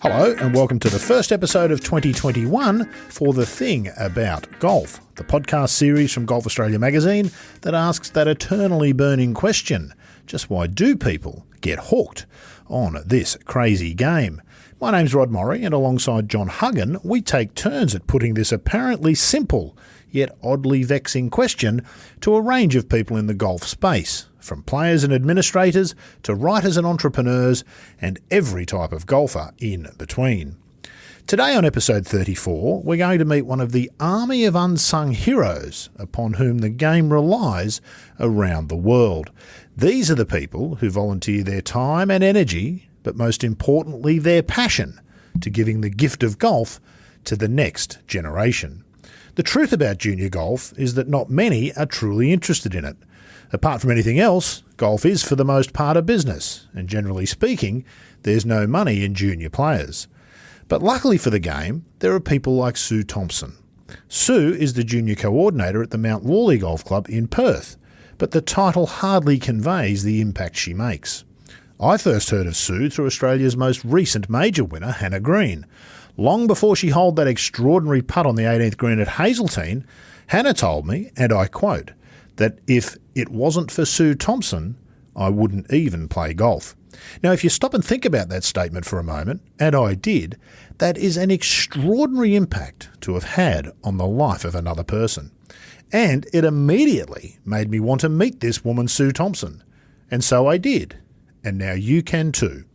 Hello and welcome to the first episode of 2021 for The Thing About Golf, the podcast series from Golf Australia magazine that asks that eternally burning question: just why do people get hooked on this crazy game? My name's Rod Morri, and alongside John Huggan, we take turns at putting this apparently simple yet oddly vexing question to a range of people in the golf space, from players and administrators to writers and entrepreneurs and every type of golfer in between. Today on episode 34, we're going to meet one of the army of unsung heroes upon whom the game relies around the world. These are the people who volunteer their time and energy, but most importantly their passion, to giving the gift of golf to the next generation. The truth about junior golf is that not many are truly interested in it. Apart from anything else, golf is for the most part a business, and generally speaking, there's no money in junior players. But luckily for the game, there are people like Sue Thompson. Sue is the junior coordinator at the Mount Lawley Golf Club in Perth, but the title hardly conveys the impact she makes. I first heard of Sue through Australia's most recent major winner, Hannah Green. Long before she holed that extraordinary putt on the 18th green at Hazeltine, Hannah told me, and I quote, that if it wasn't for Sue Thompson, I wouldn't even play golf. Now, if you stop and think about that statement for a moment, and I did, that is an extraordinary impact to have had on the life of another person. And it immediately made me want to meet this woman, Sue Thompson. And so I did. And now you can too.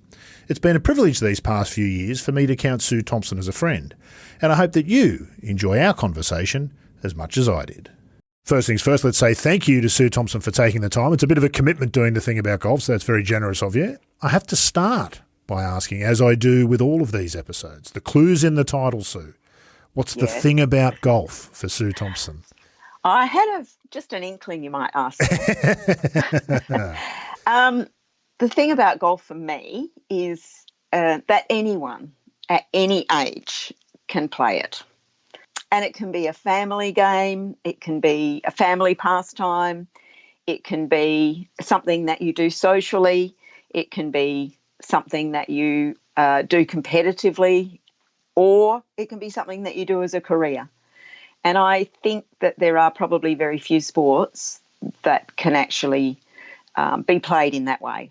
It's been a privilege these past few years for me to count Sue Thompson as a friend. And I hope that you enjoy our conversation as much as I did. First things first, let's say thank you to Sue Thompson for taking the time. It's a bit of a commitment doing the thing about golf, so that's very generous of you. I have to start by asking, as I do with all of these episodes, the clue's in the title, Sue. What's the thing about golf for Sue Thompson? I had just an inkling you might ask. The thing about golf for me is that anyone at any age can play it. And it can be a family game, it can be a family pastime, it can be something that you do socially, it can be something that you do competitively, or it can be something that you do as a career. And I think that there are probably very few sports that can actually be played in that way.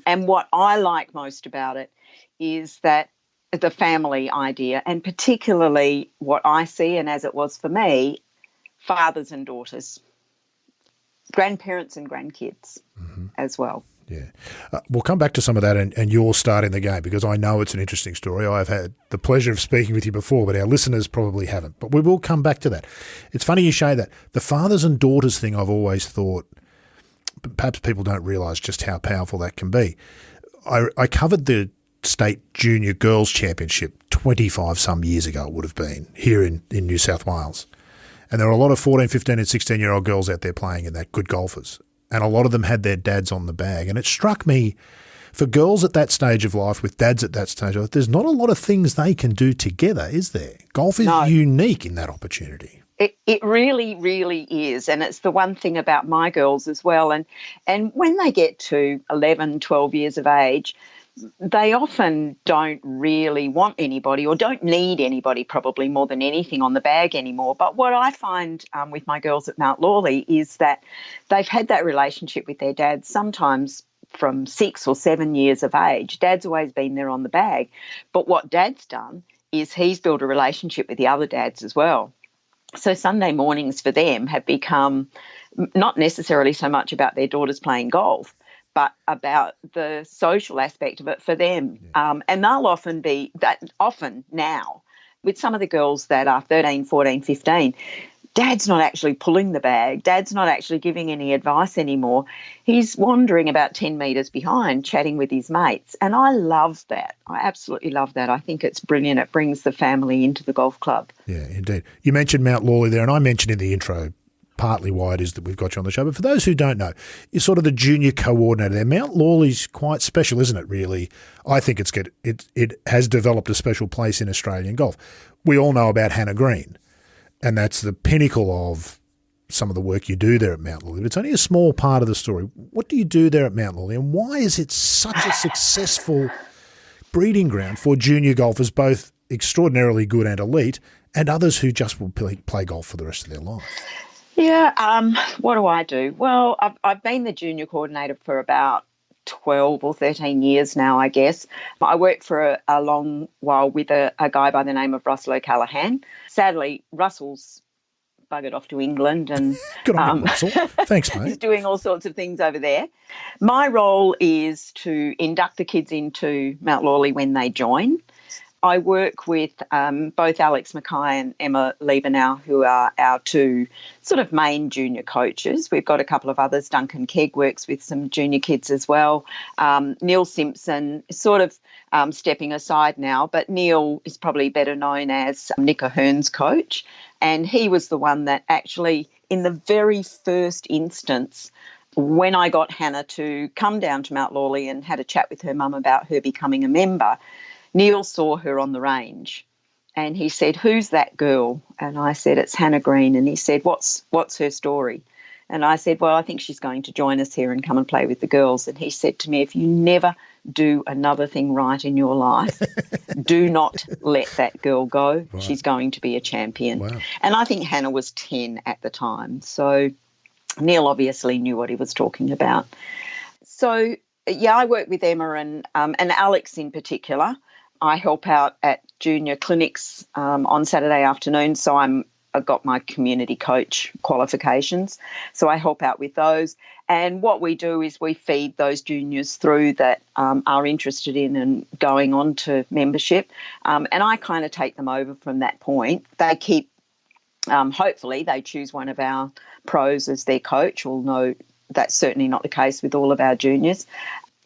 And what I like most about it is that the family idea, and particularly what I see, and as it was for me, fathers and daughters, grandparents and grandkids as well. Yeah. We'll come back to some of that and your start in the game, because I know it's an interesting story. I've had the pleasure of speaking with you before, but our listeners probably haven't. But we will come back to that. It's funny you say that. The fathers and daughters thing, I've always thought, perhaps people don't realise just how powerful that can be. I covered the State Junior Girls Championship 25 some years ago, it would have been, here in New South Wales. And there were a lot of 14, 15 and 16-year-old girls out there playing in that, good golfers. And a lot of them had their dads on the bag. And it struck me, for girls at that stage of life, with dads at that stage of life, there's not a lot of things they can do together, is there? Golf is unique in that opportunity. It really, really is. And it's the one thing about my girls as well. And when they get to 11, 12 years of age, they often don't really want anybody or don't need anybody probably more than anything on the bag anymore. But what I find with my girls at Mount Lawley is that they've had that relationship with their dads sometimes from 6 or 7 years of age. Dad's always been there on the bag. But what Dad's done is he's built a relationship with the other dads as well. So Sunday mornings for them have become not necessarily so much about their daughters playing golf, but about the social aspect of it for them. And they'll often be that often now with some of the girls that are 13, 14, 15, Dad's not actually pulling the bag. Dad's not actually giving any advice anymore. He's wandering about 10 metres behind, chatting with his mates. And I love that. I absolutely love that. I think it's brilliant. It brings the family into the golf club. Yeah, indeed. You mentioned Mount Lawley there, and I mentioned in the intro partly why it is that we've got you on the show. But for those who don't know, you're sort of the junior coordinator there. Mount Lawley's quite special, isn't it, really? I think it has developed a special place in Australian golf. We all know about Hannah Green. And that's the pinnacle of some of the work you do there at Mount Lawley. But it's only a small part of the story. What do you do there at Mount Lawley, and why is it such a successful breeding ground for junior golfers, both extraordinarily good and elite, and others who just will play golf for the rest of their life. Yeah, what do I do? Well, I've been the junior coordinator for about 12 or 13 years now, I guess. I worked for a long while with a guy by the name of Russell O'Callaghan. Sadly, Russell's buggered off to England and Good on you, Russell. Thanks, mate. He's doing all sorts of things over there. My role is to induct the kids into Mount Lawley when they join. I work with both Alex Mackay and Emma Liebenau, who are our two sort of main junior coaches. We've got a couple of others. Duncan Kegg works with some junior kids as well. Neil Simpson is sort of stepping aside now, but Neil is probably better known as Nick Ahern's coach. And he was the one that actually, in the very first instance, when I got Hannah to come down to Mount Lawley and had a chat with her mum about her becoming a member, Neil saw her on the range and he said, "Who's that girl?" And I said, "It's Hannah Green." And he said, What's her story? And I said, "Well, I think she's going to join us here and come and play with the girls." And he said to me, "If you never do another thing right in your life, do not let that girl go. Right. She's going to be a champion." Wow. And I think Hannah was 10 at the time. So Neil obviously knew what he was talking about. So, yeah, I work with Emma and Alex in particular. I help out at junior clinics on Saturday afternoons, so I've got my community coach qualifications, so I help out with those. And what we do is we feed those juniors through that are interested in and going on to membership, and I kind of take them over from that point. They keep, hopefully they choose one of our pros as their coach, although that's certainly not the case with all of our juniors.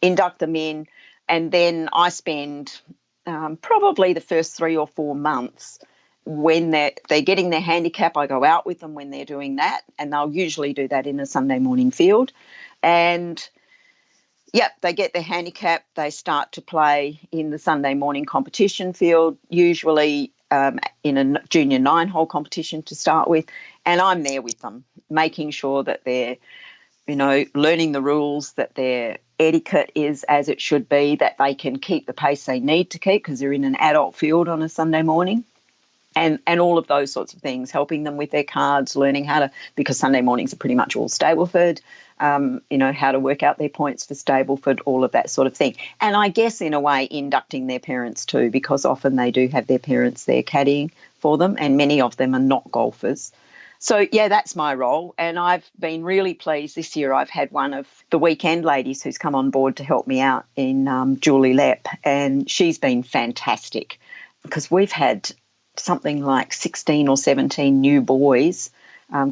Induct them in, and then I spend probably the first 3 or 4 months when they're getting their handicap. I go out with them when they're doing that, and they'll usually do that in a Sunday morning field. And, yep, they get their handicap. They start to play in the Sunday morning competition field, usually in a junior 9-hole competition to start with. And I'm there with them, making sure that they're, learning the rules, that their etiquette is as it should be, that they can keep the pace they need to keep because they're in an adult field on a Sunday morning, and all of those sorts of things, helping them with their cards, learning how to, because Sunday mornings are pretty much all Stableford, how to work out their points for Stableford, all of that sort of thing. And I guess in a way inducting their parents too, because often they do have their parents there caddying for them, and many of them are not golfers. So, yeah, that's my role, and I've been really pleased. This year I've had one of the weekend ladies who's come on board to help me out in Julie Lepp, and she's been fantastic because we've had something like 16 or 17 new boys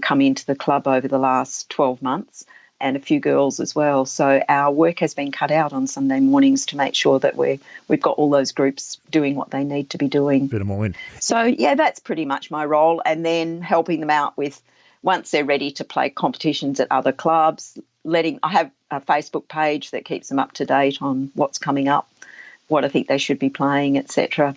come into the club over the last 12 months, and a few girls as well. So our work has been cut out on Sunday mornings to make sure that we've got all those groups doing what they need to be doing. Fit them all in. So, yeah, that's pretty much my role. And then helping them out with, once they're ready to play competitions at other clubs, I have a Facebook page that keeps them up to date on what's coming up, what I think they should be playing, etc.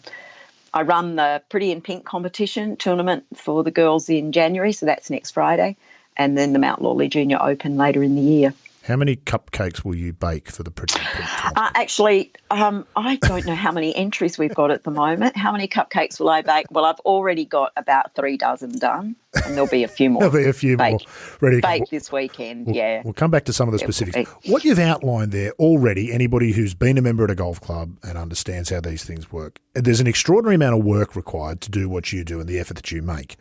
I run the Pretty in Pink competition tournament for the girls in January, so that's next Friday, and then the Mount Lawley Junior Open later in the year. How many cupcakes will you bake for the Pretty in Pink tournament? Actually, I don't know how many entries we've got at the moment. How many cupcakes will I bake? Well, I've already got about 3 dozen done, and there'll be a few more. There'll be a few more ready to bake this weekend, yeah. We'll come back to some of the specifics. What you've outlined there already, anybody who's been a member at a golf club and understands how these things work, there's an extraordinary amount of work required to do what you do and the effort that you make.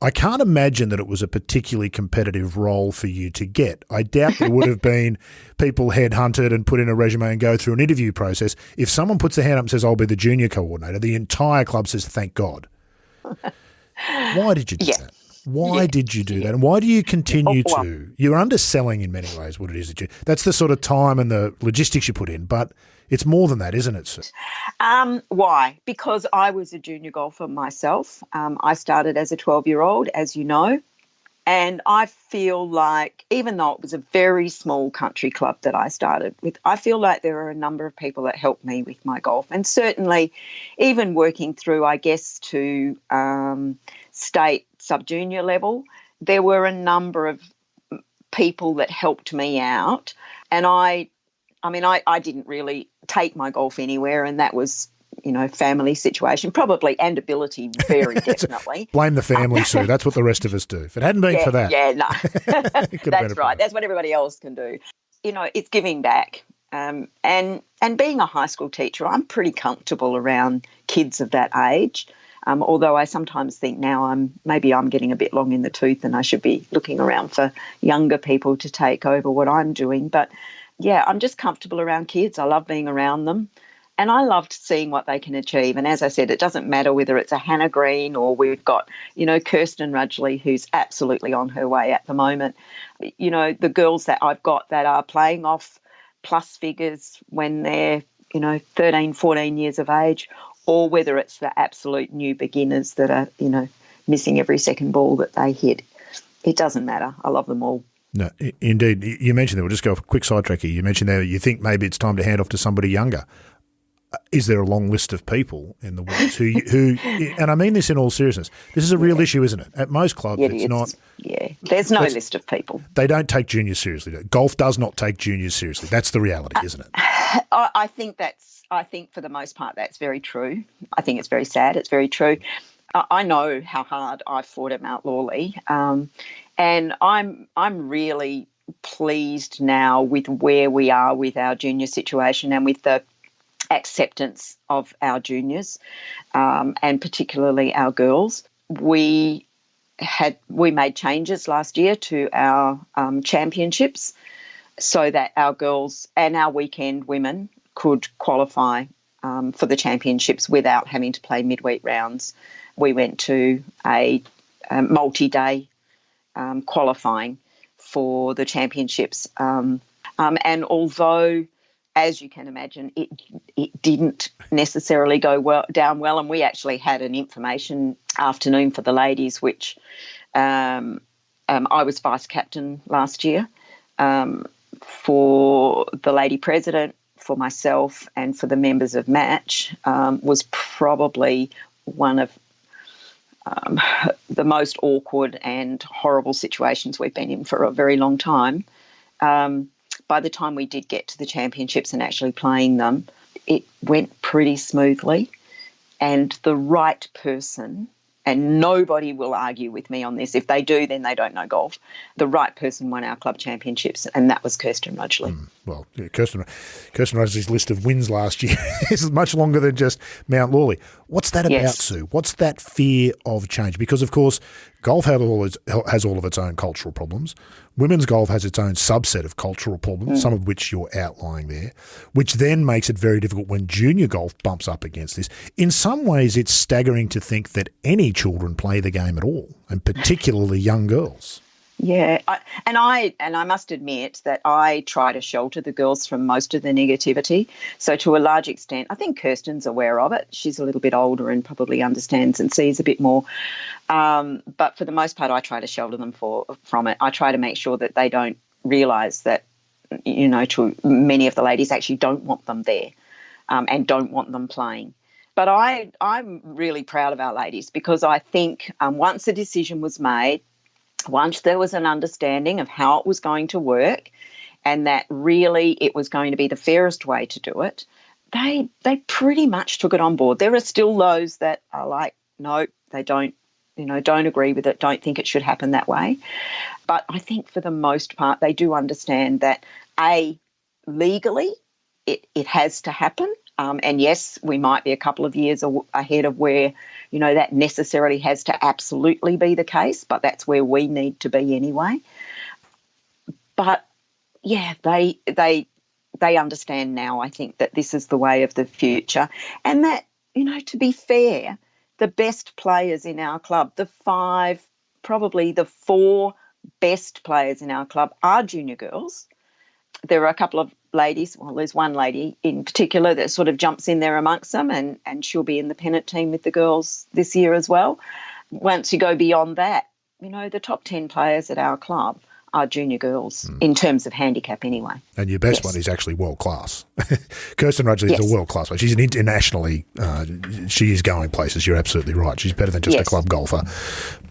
I can't imagine that it was a particularly competitive role for you to get. I doubt there would have been people headhunted and put in a resume and go through an interview process. If someone puts their hand up and says, "I'll be the junior coordinator," the entire club says, "Thank God." Why did you do that? Why did you do that? And why do you continue to? You're underselling in many ways what it is that you – that's the sort of time and the logistics you put in, but it's more than that, isn't it, Sue? Why? Because I was a junior golfer myself. I started as a 12-year-old, as you know, and I feel like even though it was a very small country club that I started with, I feel like there are a number of people that helped me with my golf, and certainly even working through, I guess, to state sub-junior level, there were a number of people that helped me out, and I I mean, I didn't really take my golf anywhere, and that was, family situation, probably, and ability, very definitely. Blame the family, Sue. That's what the rest of us do. If it hadn't been for that. Yeah, no. That's right. That's what everybody else can do. It's giving back. And being a high school teacher, I'm pretty comfortable around kids of that age. Although I sometimes think now I'm getting a bit long in the tooth and I should be looking around for younger people to take over what I'm doing. But, yeah, I'm just comfortable around kids. I love being around them. And I loved seeing what they can achieve. And as I said, it doesn't matter whether it's a Hannah Green or we've got, Kirsten Rudgley, who's absolutely on her way at the moment. The girls that I've got that are playing off plus figures when they're, 13, 14 years of age, or whether it's the absolute new beginners that are, missing every second ball that they hit. It doesn't matter. I love them all. No, indeed. You mentioned that. We'll just go for a quick sidetrack here. You mentioned that you think maybe it's time to hand off to somebody younger. Is there a long list of people in the world who, and I mean this in all seriousness, this is a real issue, isn't it? At most clubs, it's not. Yeah, there's no list of people. They don't take juniors seriously. Golf does not take juniors seriously. That's the reality, isn't it? I think for the most part that's very true. I think it's very sad. It's very true. I know how hard I fought at Mount Lawley, and I'm really pleased now with where we are with our junior situation and with the acceptance of our juniors, and particularly our girls. We made changes last year to our championships so that our girls and our weekend women could qualify for the championships without having to play midweek rounds. We went to a multi-day qualifying for the championships. And although, as you can imagine, it didn't necessarily go down well, and we actually had an information afternoon for the ladies, which I was vice captain last year for the lady president, for myself, and for the members of match, was probably one of the most awkward and horrible situations we've been in for a very long time. By the time we did get to the championships and actually playing them, it went pretty smoothly, and the right person, and nobody will argue with me on this. If they do, then they don't know golf. The right person won our club championships, and that was Kirsten Rudgley. Well, yeah, Kirsten Rudgley's list of wins last year is much longer than just Mount Lawley. What's that about, Sue? What's that fear of change? Because, of course, golf has all of its own cultural problems. Women's golf has its own subset of cultural problems, some of which you're outlining there, which then makes it very difficult when junior golf bumps up against this. In some ways, it's staggering to think that any children play the game at all, and particularly young girls. Yeah, I must admit that I try to shelter the girls from most of the negativity. So to a large extent, I think Kirsten's aware of it. She's a little bit older and probably understands and sees a bit more. But for the most part, I try to shelter them from it. I try to make sure that they don't realise that, to many of the ladies actually don't want them there and don't want them playing. But I'm really proud of our ladies, because I think once a decision was made, once there was an understanding of how it was going to work and that really it was going to be the fairest way to do it, they pretty much took it on board. There are still those that are like, no, they don't agree with it, don't think it should happen that way. But I think for the most part, they do understand that, legally it has to happen. And yes, we might be a couple of years ahead of where, that necessarily has to absolutely be the case, but that's where we need to be anyway. But yeah, they understand now, I think, that this is the way of the future, and that, to be fair, the best players in our club, probably the 4 best players in our club are junior girls. There are a couple of ladies, well, there's one lady in particular that sort of jumps in there amongst them, and she'll be in the pennant team with the girls this year as well. Once you go beyond that, the top 10 players at our club are junior girls in terms of handicap anyway. And your best one is actually world class. Kirsten Rudgley is a world class one. She's an internationally, she is going places. You're absolutely right. She's better than just a club golfer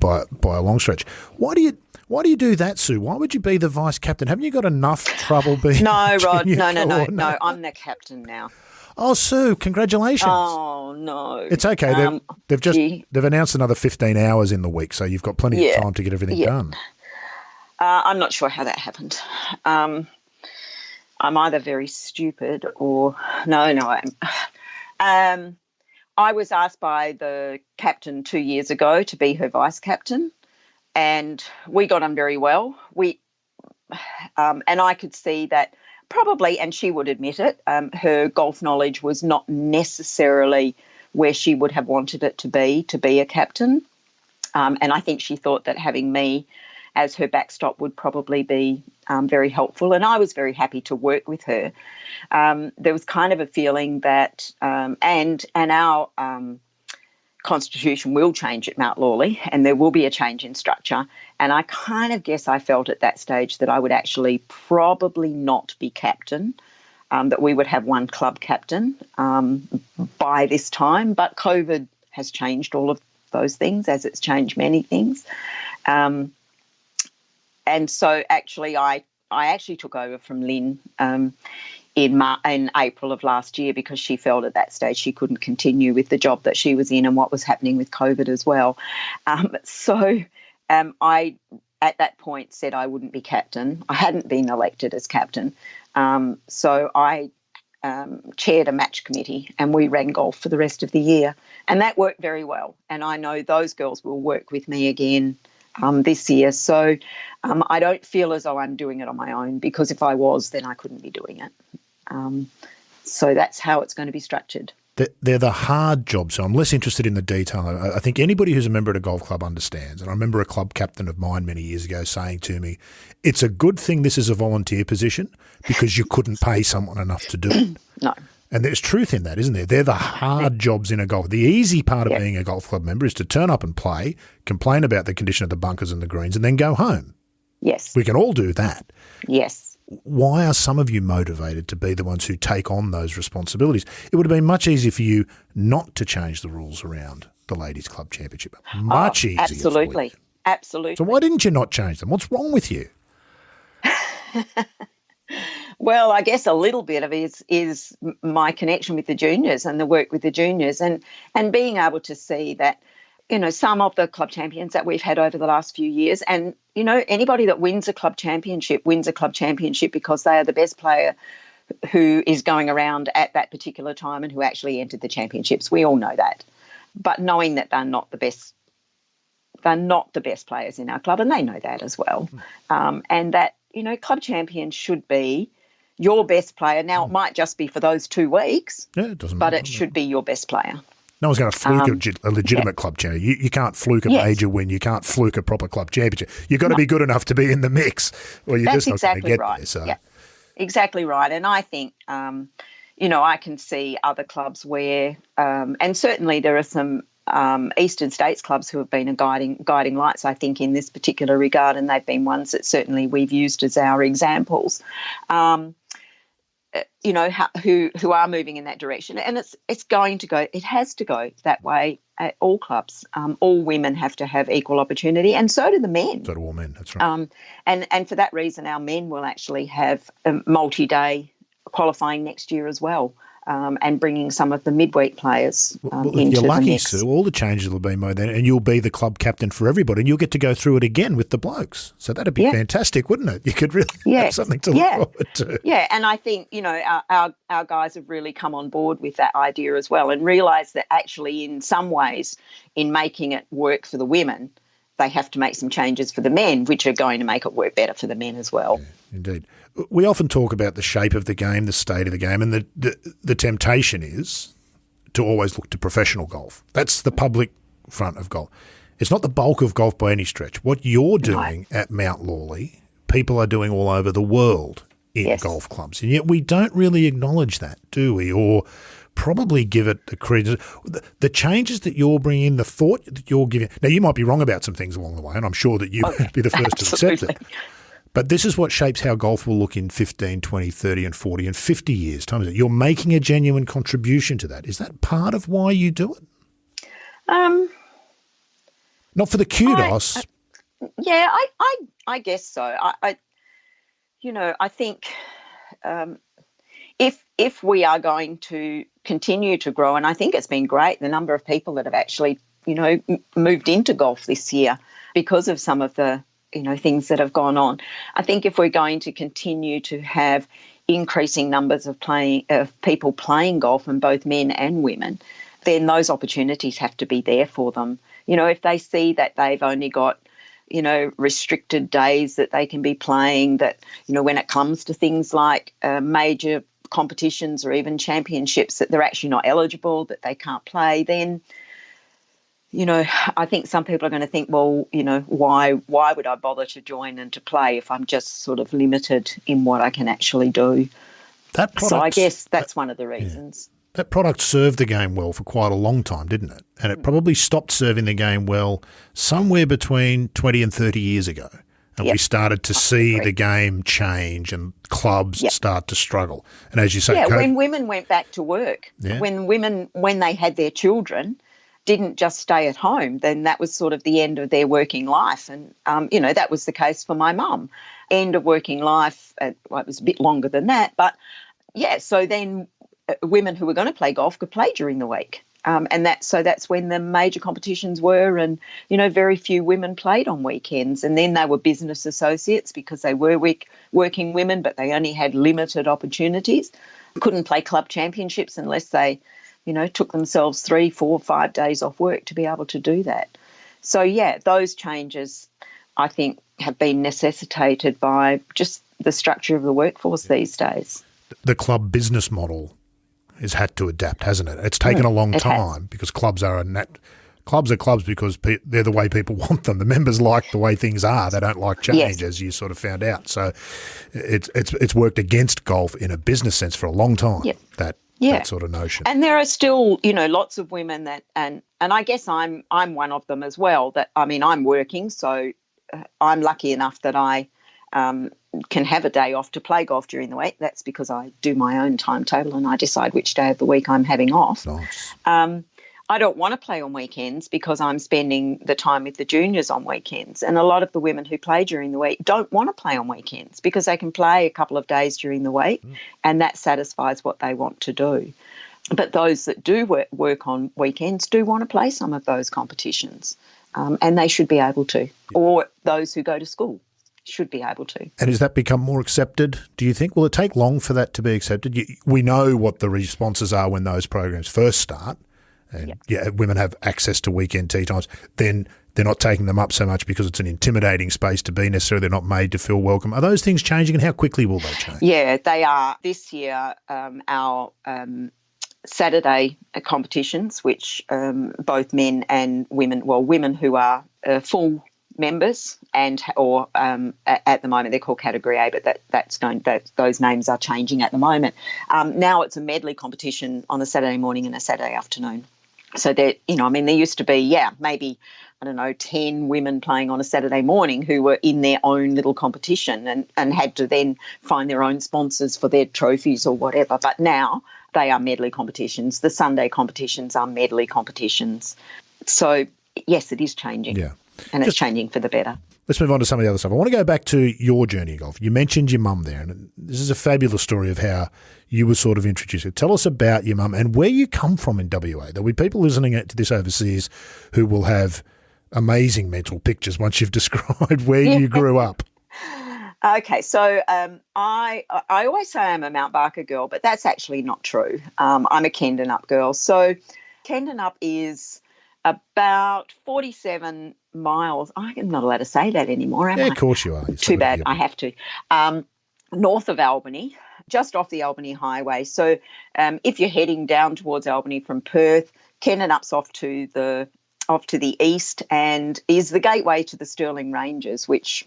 by a long stretch. Why do Why do you do that, Sue? Why would you be the vice captain? Haven't you got enough trouble being No, Rod, junior no, coordinator? I'm the captain now. Oh, Sue, congratulations. Oh, no. It's okay. They've announced another 15 hours in the week, so you've got plenty of time to get everything done. I'm not sure how that happened. I'm either very stupid or no. I was asked by the captain 2 years ago to be her vice captain, and we got on very well. And I could see that probably, and she would admit it, her golf knowledge was not necessarily where she would have wanted it to be a captain. And I think she thought that having me as her backstop would probably be very helpful. And I was very happy to work with her. There was kind of a feeling that, and our constitution will change at Mount Lawley, and there will be a change in structure. And I kind of guess I felt at that stage that I would actually probably not be captain, that we would have one club captain by this time. But COVID has changed all of those things, as it's changed many things. And so actually I actually took over from Lynn in April of last year, because she felt at that stage she couldn't continue with the job that she was in and what was happening with COVID as well. I, at that point, said I wouldn't be captain. I hadn't been elected as captain. So I chaired a match committee, and we ran golf for the rest of the year. And that worked very well. And I know those girls will work with me again this year. So I don't feel as though I'm doing it on my own, because if I was, then I couldn't be doing it. So that's how it's going to be structured. They're the hard jobs, so I'm less interested in the detail. I think anybody who's a member at a golf club understands, and I remember a club captain of mine many years ago saying to me, it's a good thing this is a volunteer position, because you couldn't pay someone enough to do it. No. And there's truth in that, isn't there? They're the hard jobs in a golf. The easy part of being a golf club member is to turn up and play, complain about the condition of the bunkers and the greens, and then go home. Yes. We can all do that. Yes. Why are some of you motivated to be the ones who take on those responsibilities? It would have been much easier for you not to change the rules around the Ladies Club Championship. Much easier. Absolutely. For you. Absolutely. So why didn't you not change them? What's wrong with you? Well, I guess a little bit of it is my connection with the juniors and the work with the juniors, and being able to see that, you know, some of the club champions that we've had over the last few years, and, you know, anybody that wins a club championship because they are the best player who is going around at that particular time and who actually entered the championships. We all know that. But knowing that they're not the best players in our club, and they know that as well. And that, you know, club champions should be your best player. Now, it might just be for those 2 weeks, it doesn't but matter, it should be your best player. No one's going to fluke a legitimate club champion. You can't fluke a major win. You can't fluke a proper club championship. You've got to be good enough to be in the mix, or you're just not going to get there. So. Yeah, exactly right. And I think, you know, I can see other clubs where, and certainly there are some Eastern States clubs who have been a guiding lights, I think, in this particular regard, and they've been ones that certainly we've used as our examples. You know, who are moving in that direction, and it has to go that way at all clubs. All women have to have equal opportunity, and so do the men. So do all men. That's right. And for that reason, our men will actually have a multi-day qualifying next year as well. And bringing some of the midweek players into you're lucky, the mix. Sue. All the changes will be made then, and you'll be the club captain for everybody, and you'll get to go through it again with the blokes. So that'd be fantastic, wouldn't it? You could really have something to look forward to. Yeah, and I think, you know, our guys have really come on board with that idea as well, and realised that actually in some ways, in making it work for the women, they have to make some changes for the men, which are going to make it work better for the men as well. Yeah, indeed. We often talk about the shape of the game, the state of the game, and the temptation is to always look to professional golf. That's the public front of golf. It's not the bulk of golf by any stretch. What you're doing at Mount Lawley, people are doing all over the world in golf clubs, and yet we don't really acknowledge that, do we? Or probably give it the credit. The changes that you're bringing, the thought that you're giving. Now, you might be wrong about some things along the way, and I'm sure that you would be the first to accept it. But this is what shapes how golf will look in 15, 20, 30 and 40 and 50 years' time. You're making a genuine contribution to that. Is that part of why you do it? Not for the kudos. Yeah, I guess so. I think if we are going to continue to grow, and I think it's been great, the number of people that have actually, moved into golf this year because of some of the, things that have gone on. I think if we're going to continue to have increasing numbers of people playing golf, and both men and women, then those opportunities have to be there for them. If they see that they've only got restricted days that they can be playing, that, when it comes to things like major competitions or even championships, that they're actually not eligible, that they can't play, then, I think some people are going to think, well, why would I bother to join and to play if I'm just sort of limited in what I can actually do? So I guess that's one of the reasons. Yeah. That product served the game well for quite a long time, didn't it? And it probably stopped serving the game well somewhere between 20 and 30 years ago. And we started to see the game change and clubs start to struggle. And as you say, when women went back to work, when they had their children, didn't just stay at home, then that was sort of the end of their working life. And, that was the case for my mum. End of working life, it was a bit longer than that. But, so then women who were going to play golf could play during the week. And that's when the major competitions were, and, very few women played on weekends. And then they were business associates because they were working women, but they only had limited opportunities. Couldn't play club championships unless they, took themselves 3, 4, 5 days off work to be able to do that. So, those changes, I think, have been necessitated by just the structure of the workforce these days. The club business model has had to adapt, hasn't it? It's taken a long time because clubs are clubs because they're the way people want them. The members like the way things are. They don't like change, as you sort of found out. So it's worked against golf in a business sense for a long time, that sort of notion. And there are still, lots of women that, and I guess I'm one of them as well, that, I'm working, so I'm lucky enough that I can have a day off to play golf during the week. That's because I do my own timetable and I decide which day of the week I'm having off. Nice. I don't want to play on weekends because I'm spending the time with the juniors on weekends. And a lot of the women who play during the week don't want to play on weekends because they can play a couple of days during the week and that satisfies what they want to do. But those that do work on weekends do want to play some of those competitions, and they should be able to, or those who go to school should be able to. And has that become more accepted, do you think? Will it take long for that to be accepted? We know what the responses are when those programs first start. And women have access to weekend tea times. Then they're not taking them up so much because it's an intimidating space to be necessarily. They're not made to feel welcome. Are those things changing, and how quickly will they change? Yeah, they are. This year, our Saturday competitions, which both men and women, women who are full members or at the moment they're called Category A, but those names are changing at the moment. Now it's a medley competition on a Saturday morning and a Saturday afternoon. So there used to be, maybe, 10 women playing on a Saturday morning who were in their own little competition and had to then find their own sponsors for their trophies or whatever. But now they are medley competitions. The Sunday competitions are medley competitions. So, yes, it is changing. Yeah. And it's changing for the better. Let's move on to some of the other stuff. I want to go back to your journey in golf. You mentioned your mum there, and this is a fabulous story of how you were sort of introduced. Tell us about your mum and where you come from in WA. There'll be people listening to this overseas who will have amazing mental pictures once you've described where you grew up. Okay, so I always say I'm a Mount Barker girl, but that's actually not true. I'm a Kendanup girl. So Kendanup is about 47 miles. I'm not allowed to say that anymore, am I? Of course you are. Too bad, I have to. North of Albany, just off the Albany Highway. So if you're heading down towards Albany from Perth, Kendanup's off to the east and is the gateway to the Stirling Ranges, which,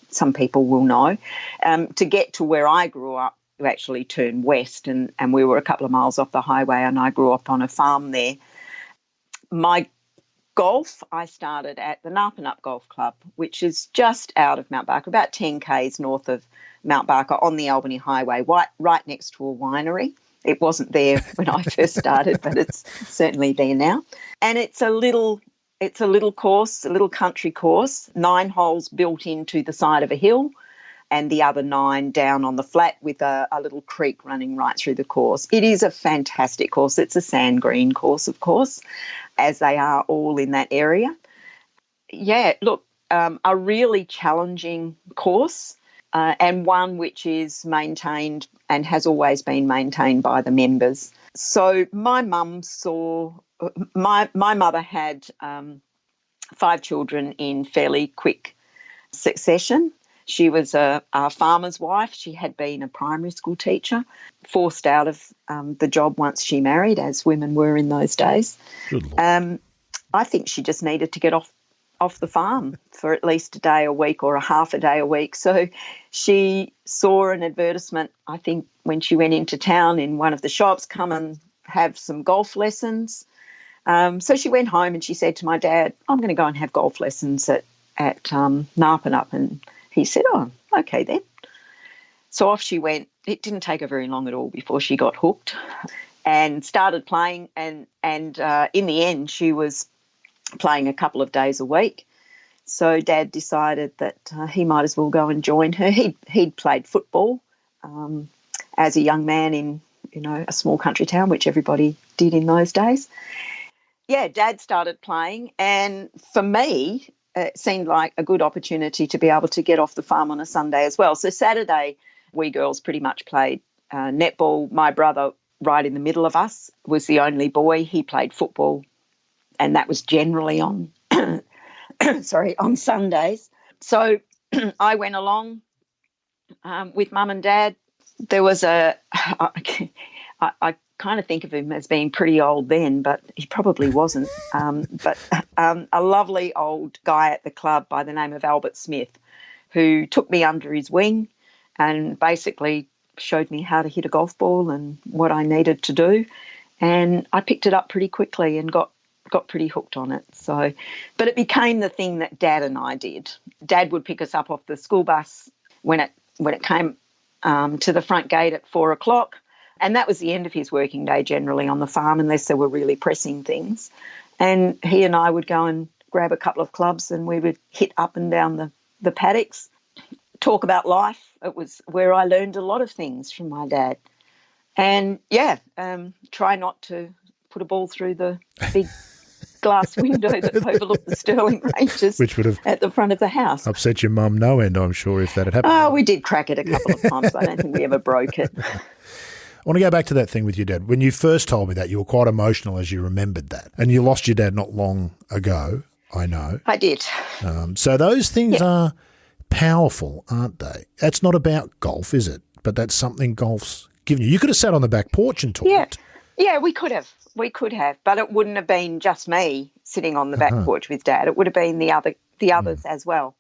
some people will know. To get to where I grew up, you actually turn west and we were a couple of miles off the highway and I grew up on a farm there. My golf, I started at the Narpanup Golf Club, which is just out of Mount Barker, about 10 k's north of Mount Barker on the Albany Highway, right next to a winery. It wasn't there when I first started, but it's certainly there now. And it's a little It's a little course, a little country course, 9 holes built into the side of a hill, and the other 9 down on the flat with a little creek running right through the course. It is a fantastic course. It's a sand green course, of course, as they are all in that area. Yeah, look, a really challenging course, and one which is maintained and has always been maintained by the members. So my mother had 5 children in fairly quick succession. She was a farmer's wife. She had been a primary school teacher, forced out of the job once she married, as women were in those days. I think she just needed to get off the farm for at least a day a week or a half a day a week. So she saw an advertisement, I think, when she went into town in one of the shops, come and have some golf lessons. So she went home and she said to my dad, I'm going to go and have golf lessons at Narpanup. And he said, oh, okay then. So off she went. It didn't take her very long at all before she got hooked and started playing. And in the end, she was playing a couple of days a week. So Dad decided that he might as well go and join her. He'd played football as a young man in, a small country town, which everybody did in those days. Yeah, Dad started playing, and for me, it seemed like a good opportunity to be able to get off the farm on a Sunday as well. So Saturday, we girls pretty much played netball. My brother, right in the middle of us, was the only boy. He played football, and that was generally on on Sundays. So I went along with Mum and Dad. There was I kind of think of him as being pretty old then, but he probably wasn't. But a lovely old guy at the club by the name of Albert Smith, who took me under his wing and basically showed me how to hit a golf ball and what I needed to do. And I picked it up pretty quickly and got pretty hooked on it. So, but it became the thing that Dad and I did. Dad would pick us up off the school bus when it came to the front gate at 4:00. And that was the end of his working day generally on the farm, unless there were really pressing things. And he and I would go and grab a couple of clubs and we would hit up and down the paddocks, talk about life. It was where I learned a lot of things from my dad. And, try not to put a ball through the big glass window that overlooked the Stirling Ranges, which would have at the front of the house. Upset your mum no end, I'm sure, if that had happened. Oh, we did crack it a couple of times, but I don't think we ever broke it. I want to go back to that thing with your dad. When you first told me that, you were quite emotional as you remembered that. And you lost your dad not long ago, I know. I did. So those things are powerful, aren't they? That's not about golf, is it? But that's something golf's given you. You could have sat on the back porch and talked. Yeah, we could have. But it wouldn't have been just me sitting on the back porch with Dad. It would have been the others as well.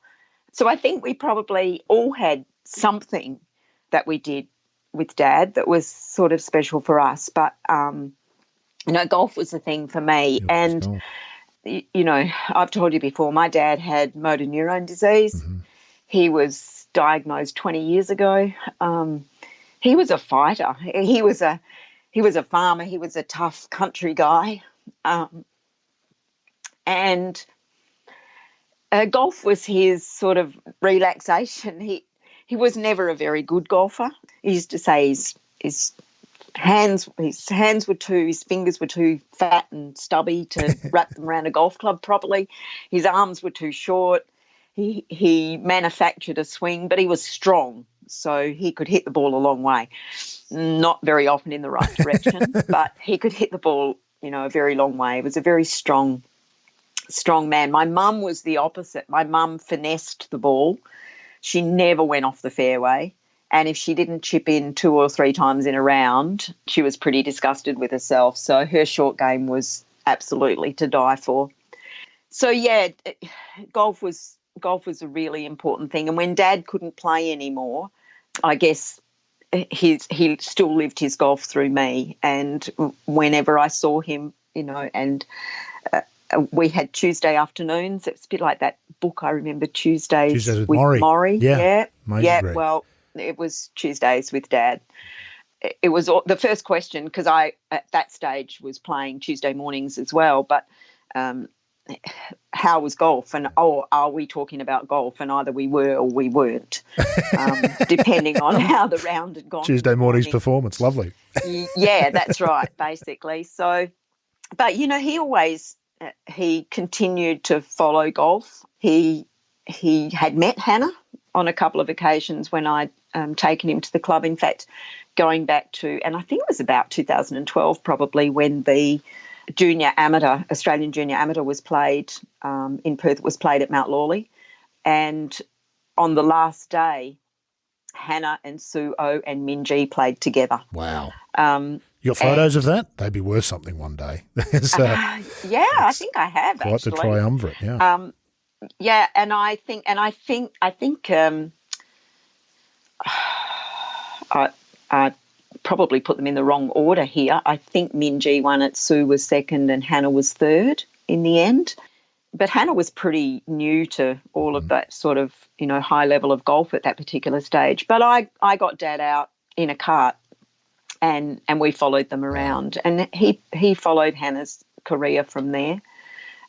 So I think we probably all had something that we did with Dad that was sort of special for us. But, golf was the thing for me. And, I've told you before, my dad had motor neurone disease. Mm-hmm. He was diagnosed 20 years ago. He was a fighter. He was a farmer. He was a tough country guy. And golf was his sort of relaxation. He was never a very good golfer. He used to say his fingers were too fat and stubby to wrap them around a golf club properly. His arms were too short. He manufactured a swing, but he was strong, so he could hit the ball a long way. Not very often in the right direction, but he could hit the ball, a very long way. He was a very strong man. My mum was the opposite. My mum finessed the ball. She never went off the fairway. And if she didn't chip in 2 or 3 times in a round, she was pretty disgusted with herself. So her short game was absolutely to die for. So, golf was a really important thing. And when Dad couldn't play anymore, I guess he still lived his golf through me. And whenever I saw him, and we had Tuesday afternoons. It's a bit like that book I remember, Tuesdays with Morri. Yeah. Well, it was Tuesdays with Dad. It was the first question, because I, at that stage, was playing Tuesday mornings as well. But how was golf? And, are we talking about golf? And either we were or we weren't, depending on how the round had gone. Tuesday morning's performance. Lovely. Yeah, that's right, basically. So, but, he continued to follow golf. He had met Hannah on a couple of occasions when I'd taken him to the club. In fact, going back to, and I think it was about 2012 probably, when the Australian Junior Amateur was played in Perth. It was played at Mount Lawley. And on the last day, Hannah and Sue O and Minjee played together. Wow. You got photos of that? They'd be worth something one day. Yeah, I think I have, quite actually. the triumvirate, yeah. Yeah, and I think I probably put them in the wrong order here. I think Minjee won it, Sue was second, and Hannah was third in the end. But Hannah was pretty new to all of that sort of, high level of golf at that particular stage. But I got Dad out in a cart and we followed them around. And he followed Hannah's career from there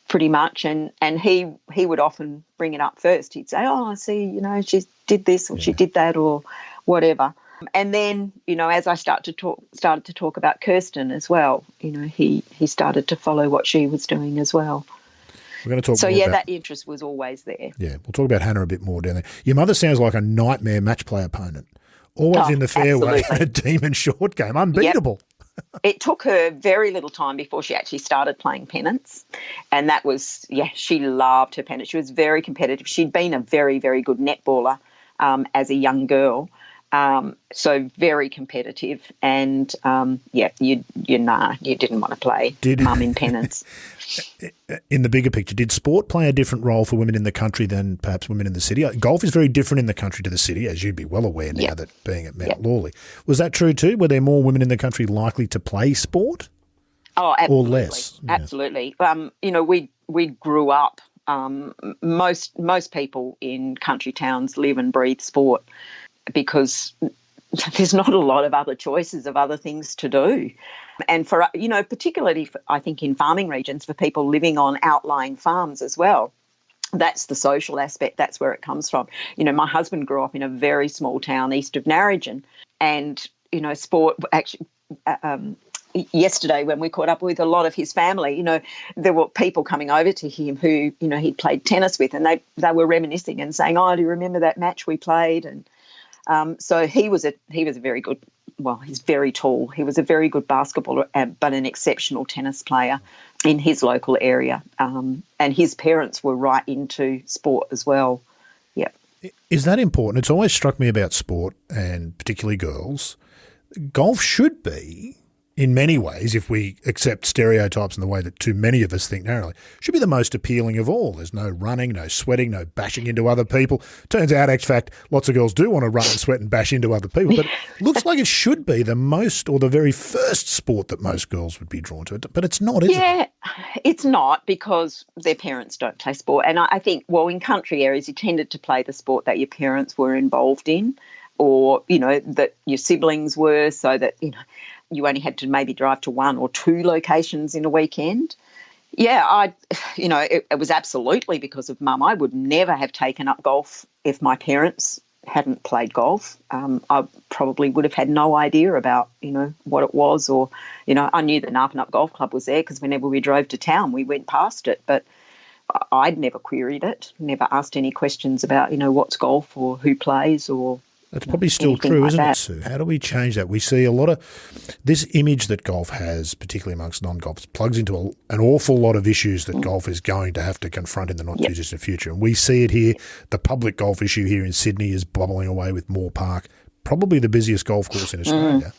pretty much. And he would often bring it up first. He'd say, I see, she did this or she did that or whatever. And then, as I started to talk about Kirsten as well, he started to follow what she was doing as well. We're going to talk. So more about, that interest was always there. Yeah, we'll talk about Hannah a bit more down there. Your mother sounds like a nightmare match play opponent. Always in the fairway, a demon short game, unbeatable. Yep. It took her very little time before she actually started playing pennants, and that was she loved her pennants. She was very competitive. She'd been a very, very good netballer as a young girl. So very competitive, and you didn't want to play mum in pennants. In the bigger picture, did sport play a different role for women in the country than perhaps women in the city? Golf is very different in the country to the city, as you'd be well aware now that being at Mount Lawley. Was that true too? Were there more women in the country likely to play sport? Oh, absolutely. Or less? Absolutely. We grew up. Most people in country towns live and breathe sport, because there's not a lot of other choices of other things to do. And for, particularly, I think in farming regions, for people living on outlying farms as well, that's the social aspect. That's where it comes from. My husband grew up in a very small town east of Narrogin, and, sport actually yesterday when we caught up with a lot of his family, there were people coming over to him who, he'd played tennis with, and they were reminiscing and saying, do you remember that match we played? And so he was a very good, he's very tall. He was a very good basketballer, but an exceptional tennis player in his local area. And his parents were right into sport as well. Yeah. Is that important? It's always struck me about sport, and particularly girls. Golf should be, in many ways, if we accept stereotypes in the way that too many of us think narrowly, should be the most appealing of all. There's no running, no sweating, no bashing into other people. Turns out, fact, lots of girls do want to run and sweat and bash into other people, but it looks like it should be the most, or the very first sport that most girls would be drawn to. But it's not, is it? Yeah, it's not, because their parents don't play sport. And I think, in country areas, you tended to play the sport that your parents were involved in, or, that your siblings were, so that, you only had to maybe drive to one or two locations in a weekend. Yeah, it was absolutely because of Mum. I would never have taken up golf if my parents hadn't played golf. I probably would have had no idea about, what it was, or, I knew the Narpanup Golf Club was there because whenever we drove to town, we went past it, but I'd never queried it, never asked any questions about, what's golf or who plays or... That's probably still true, isn't it, Sue? How do we change that? We see a lot of this image that golf has, particularly amongst non-golfers, plugs into an awful lot of issues that golf is going to have to confront in the not-too-distant future. And we see it here. The public golf issue here in Sydney is bubbling away with Moore Park, probably the busiest golf course in Australia,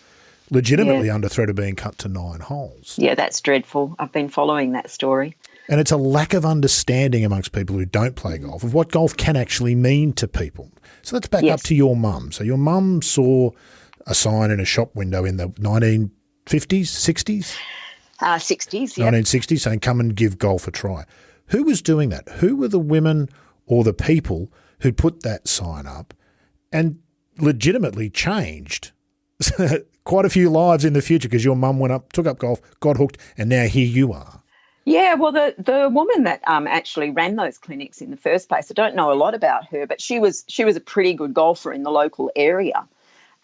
legitimately under threat of being cut to 9 holes. Yeah, that's dreadful. I've been following that story. And it's a lack of understanding amongst people who don't play golf of what golf can actually mean to people. So let's back up to your mum. So your mum saw a sign in a shop window in the 1950s, 60s? 60s, yeah. 1960s, saying come and give golf a try. Who was doing that? Who were the women or the people who put that sign up and legitimately changed quite a few lives in the future, because your mum went up, took up golf, got hooked, and now here you are? Yeah, well, the woman that actually ran those clinics in the first place, I don't know a lot about her, but she was a pretty good golfer in the local area.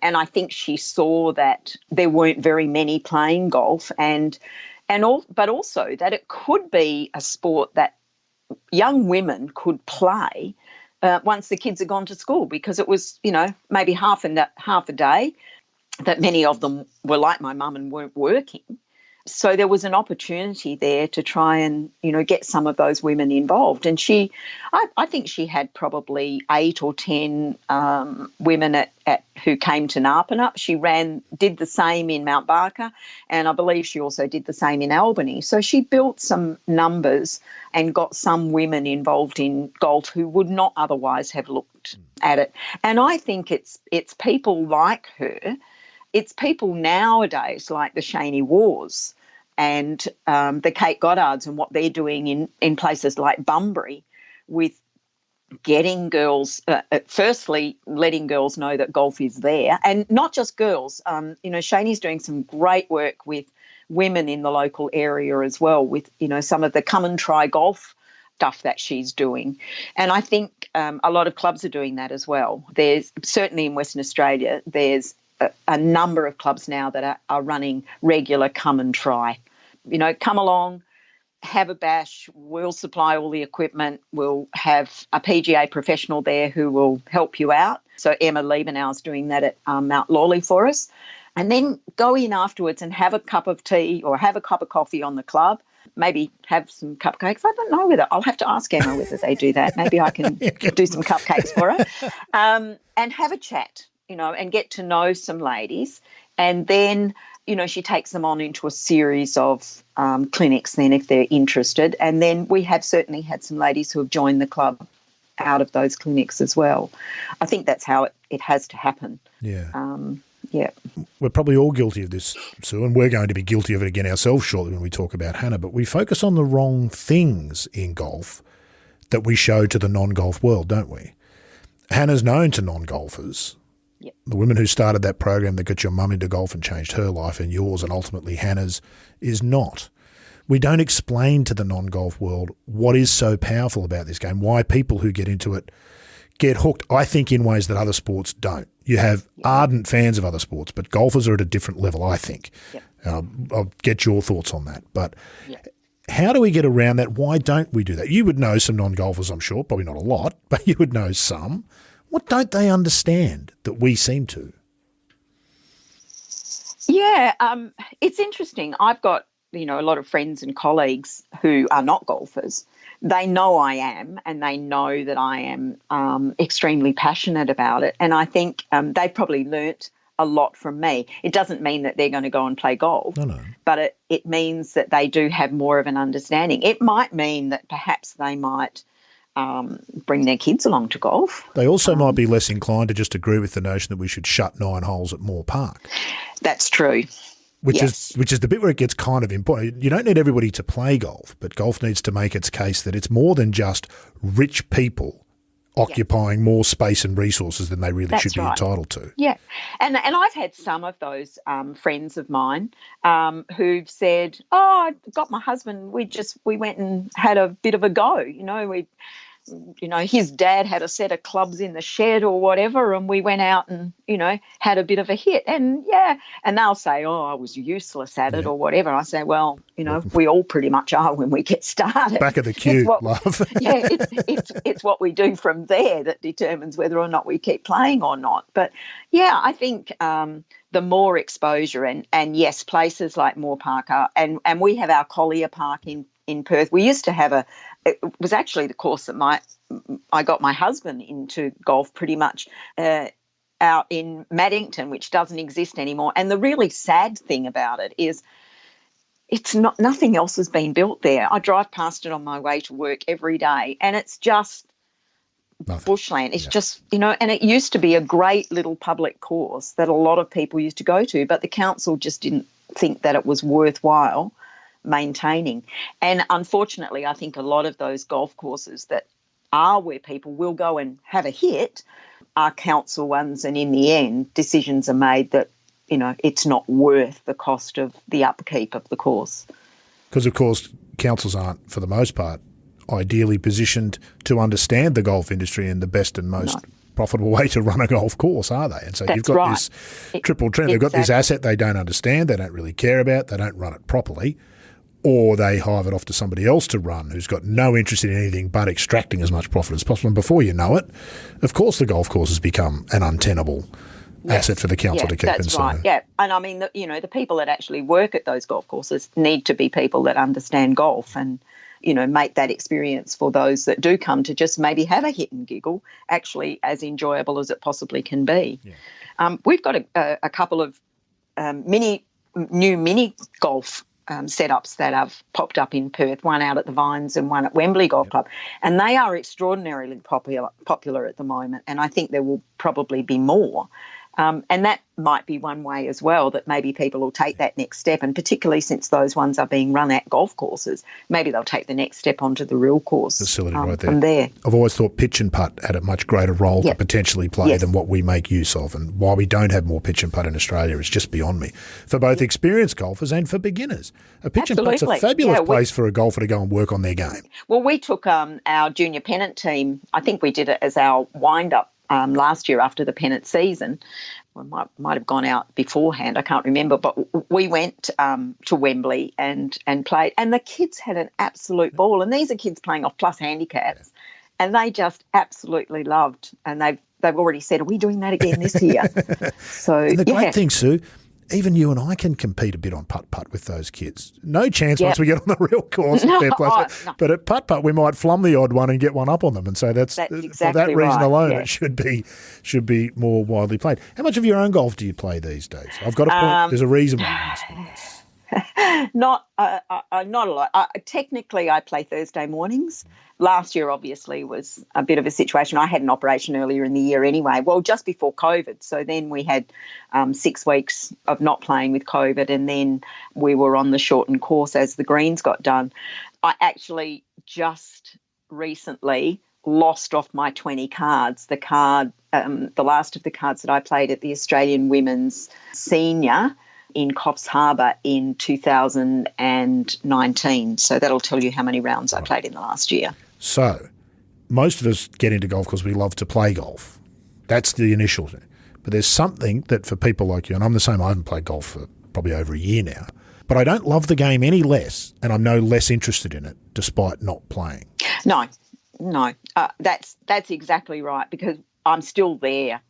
And I think she saw that there weren't very many playing golf but also that it could be a sport that young women could play once the kids had gone to school, because it was, maybe half a day that many of them were like my mum and weren't working. So there was an opportunity there to try and, get some of those women involved. And I think she had probably 8 or 10 women at who came to Narpanup. She did the same in Mount Barker, and I believe she also did the same in Albany. So she built some numbers and got some women involved in golf who would not otherwise have looked at it. And I think it's people like her. It's people nowadays like the Shaney Wars and the Kate Goddards and what they're doing in places like Bunbury with getting girls, firstly, letting girls know that golf is there. And not just girls. Shaney's doing some great work with women in the local area as well with, some of the come and try golf stuff that she's doing. And I think a lot of clubs are doing that as well. There's certainly in Western Australia, there's a number of clubs now that are running regular come and try. Come along, have a bash, we'll supply all the equipment, we'll have a PGA professional there who will help you out. So Emma Liebenau's doing that at Mount Lawley for us. And then go in afterwards and have a cup of tea or have a cup of coffee on the club, maybe have some cupcakes. I don't know whether, I'll have to ask Emma whether they do that. Maybe I can do some cupcakes for her. And have a chat. And get to know some ladies. And then, she takes them on into a series of clinics then if they're interested. And then we have certainly had some ladies who have joined the club out of those clinics as well. I think that's how it has to happen. Yeah. Yeah. We're probably all guilty of this, Sue, and we're going to be guilty of it again ourselves shortly when we talk about Hannah, but we focus on the wrong things in golf that we show to the non-golf world, don't we? Hannah's known to non-golfers. Yep. The women who started that program that got your mum into golf and changed her life and yours and ultimately Hannah's is not. We don't explain to the non-golf world what is so powerful about this game, why people who get into it get hooked, I think, in ways that other sports don't. You have ardent fans of other sports, but golfers are at a different level, I think. Yep. I'll get your thoughts on that. But how do we get around that? Why don't we do that? You would know some non-golfers, I'm sure, probably not a lot, but you would know some. What don't they understand that we seem to? Yeah, it's interesting. I've got, a lot of friends and colleagues who are not golfers. They know I am, and they know that I am extremely passionate about it. And I think they've probably learnt a lot from me. It doesn't mean that they're going to go and play golf, but it means that they do have more of an understanding. It might mean that perhaps they might bring their kids along to golf. They also might be less inclined to just agree with the notion that we should shut 9 holes at Moore Park. That's true. Which is the bit where it gets kind of important. You don't need everybody to play golf, but golf needs to make its case that it's more than just rich people occupying more space and resources than they really should be entitled to. Yeah. And I've had some of those friends of mine who've said, I got my husband, we went and had a bit of a go. His dad had a set of clubs in the shed or whatever, and we went out and, had a bit of a hit. And, and they'll say, I was useless at it or whatever. I say, well, we all pretty much are when we get started. Back of the queue, love. It's what we do from there that determines whether or not we keep playing or not. But, I think the more exposure and yes, places like Moore Park are, and we have our Collier Park in Perth. We used to have it was actually the course that I got my husband into golf pretty much out in Maddington, which doesn't exist anymore. And the really sad thing about it is nothing else has been built there. I drive past it on my way to work every day, and it's just bushland. It's just, and it used to be a great little public course that a lot of people used to go to, but the council just didn't think that it was worthwhile maintaining. And unfortunately, I think a lot of those golf courses that are where people will go and have a hit are council ones, and in the end, decisions are made that, it's not worth the cost of the upkeep of the course. Because, of course, councils aren't, for the most part, ideally positioned to understand the golf industry and the best and most profitable way to run a golf course, are they? And so you've got this triple trend. They've got this asset they don't understand, they don't really care about, they don't run it properly, or they hive it off to somebody else to run who's got no interest in anything but extracting as much profit as possible. And before you know it, of course the golf course has become an untenable asset for the council to keep. That's right. Yeah, and I mean, the people that actually work at those golf courses need to be people that understand golf and, make that experience for those that do come to just maybe have a hit and giggle actually as enjoyable as it possibly can be. Yeah. We've got a couple of new mini golf setups that have popped up in Perth, one out at the Vines and one at Wembley Golf Club. And they are extraordinarily popular at the moment, and I think there will probably be more. And that might be one way as well that maybe people will take that next step, and particularly since those ones are being run at golf courses, maybe they'll take the next step onto the real course facility right there. From there. I've always thought pitch and putt had a much greater role to potentially play than what we make use of, and why we don't have more pitch and putt in Australia is just beyond me, for both experienced golfers and for beginners. A pitch and putt's a fabulous place for a golfer to go and work on their game. Well, we took our junior pennant team, I think we did it as our wind-up last year after the pennant season. We might have gone out beforehand, I can't remember, but we went to Wembley and played, and the kids had an absolute ball. And these are kids playing off plus handicaps, and they just absolutely loved. And they've already said, "Are we doing that again this year?" So and the great thing, Sue, even you and I can compete a bit on putt-putt with those kids. No chance once we get on the real course. But at putt-putt, we might flum the odd one and get one up on them. And so that's exactly for that reason alone, it should be more widely played. How much of your own golf do you play these days? I've got a point. There's a reason why I'm asking this. Not a lot. Technically, I play Thursday mornings. Last year, obviously, was a bit of a situation. I had an operation earlier in the year anyway, well, just before COVID. So then we had 6 weeks of not playing with COVID, and then we were on the shortened course as the greens got done. I actually just recently lost off my 20 cards. The last of the cards that I played at the Australian Women's Senior in Coffs Harbour in 2019. So that'll tell you how many rounds I played in the last year. So most of us get into golf because we love to play golf. That's the initial thing. But there's something that for people like you, and I'm the same, I haven't played golf for probably over a year now, but I don't love the game any less, and I'm no less interested in it despite not playing. No, that's exactly right, because I'm still there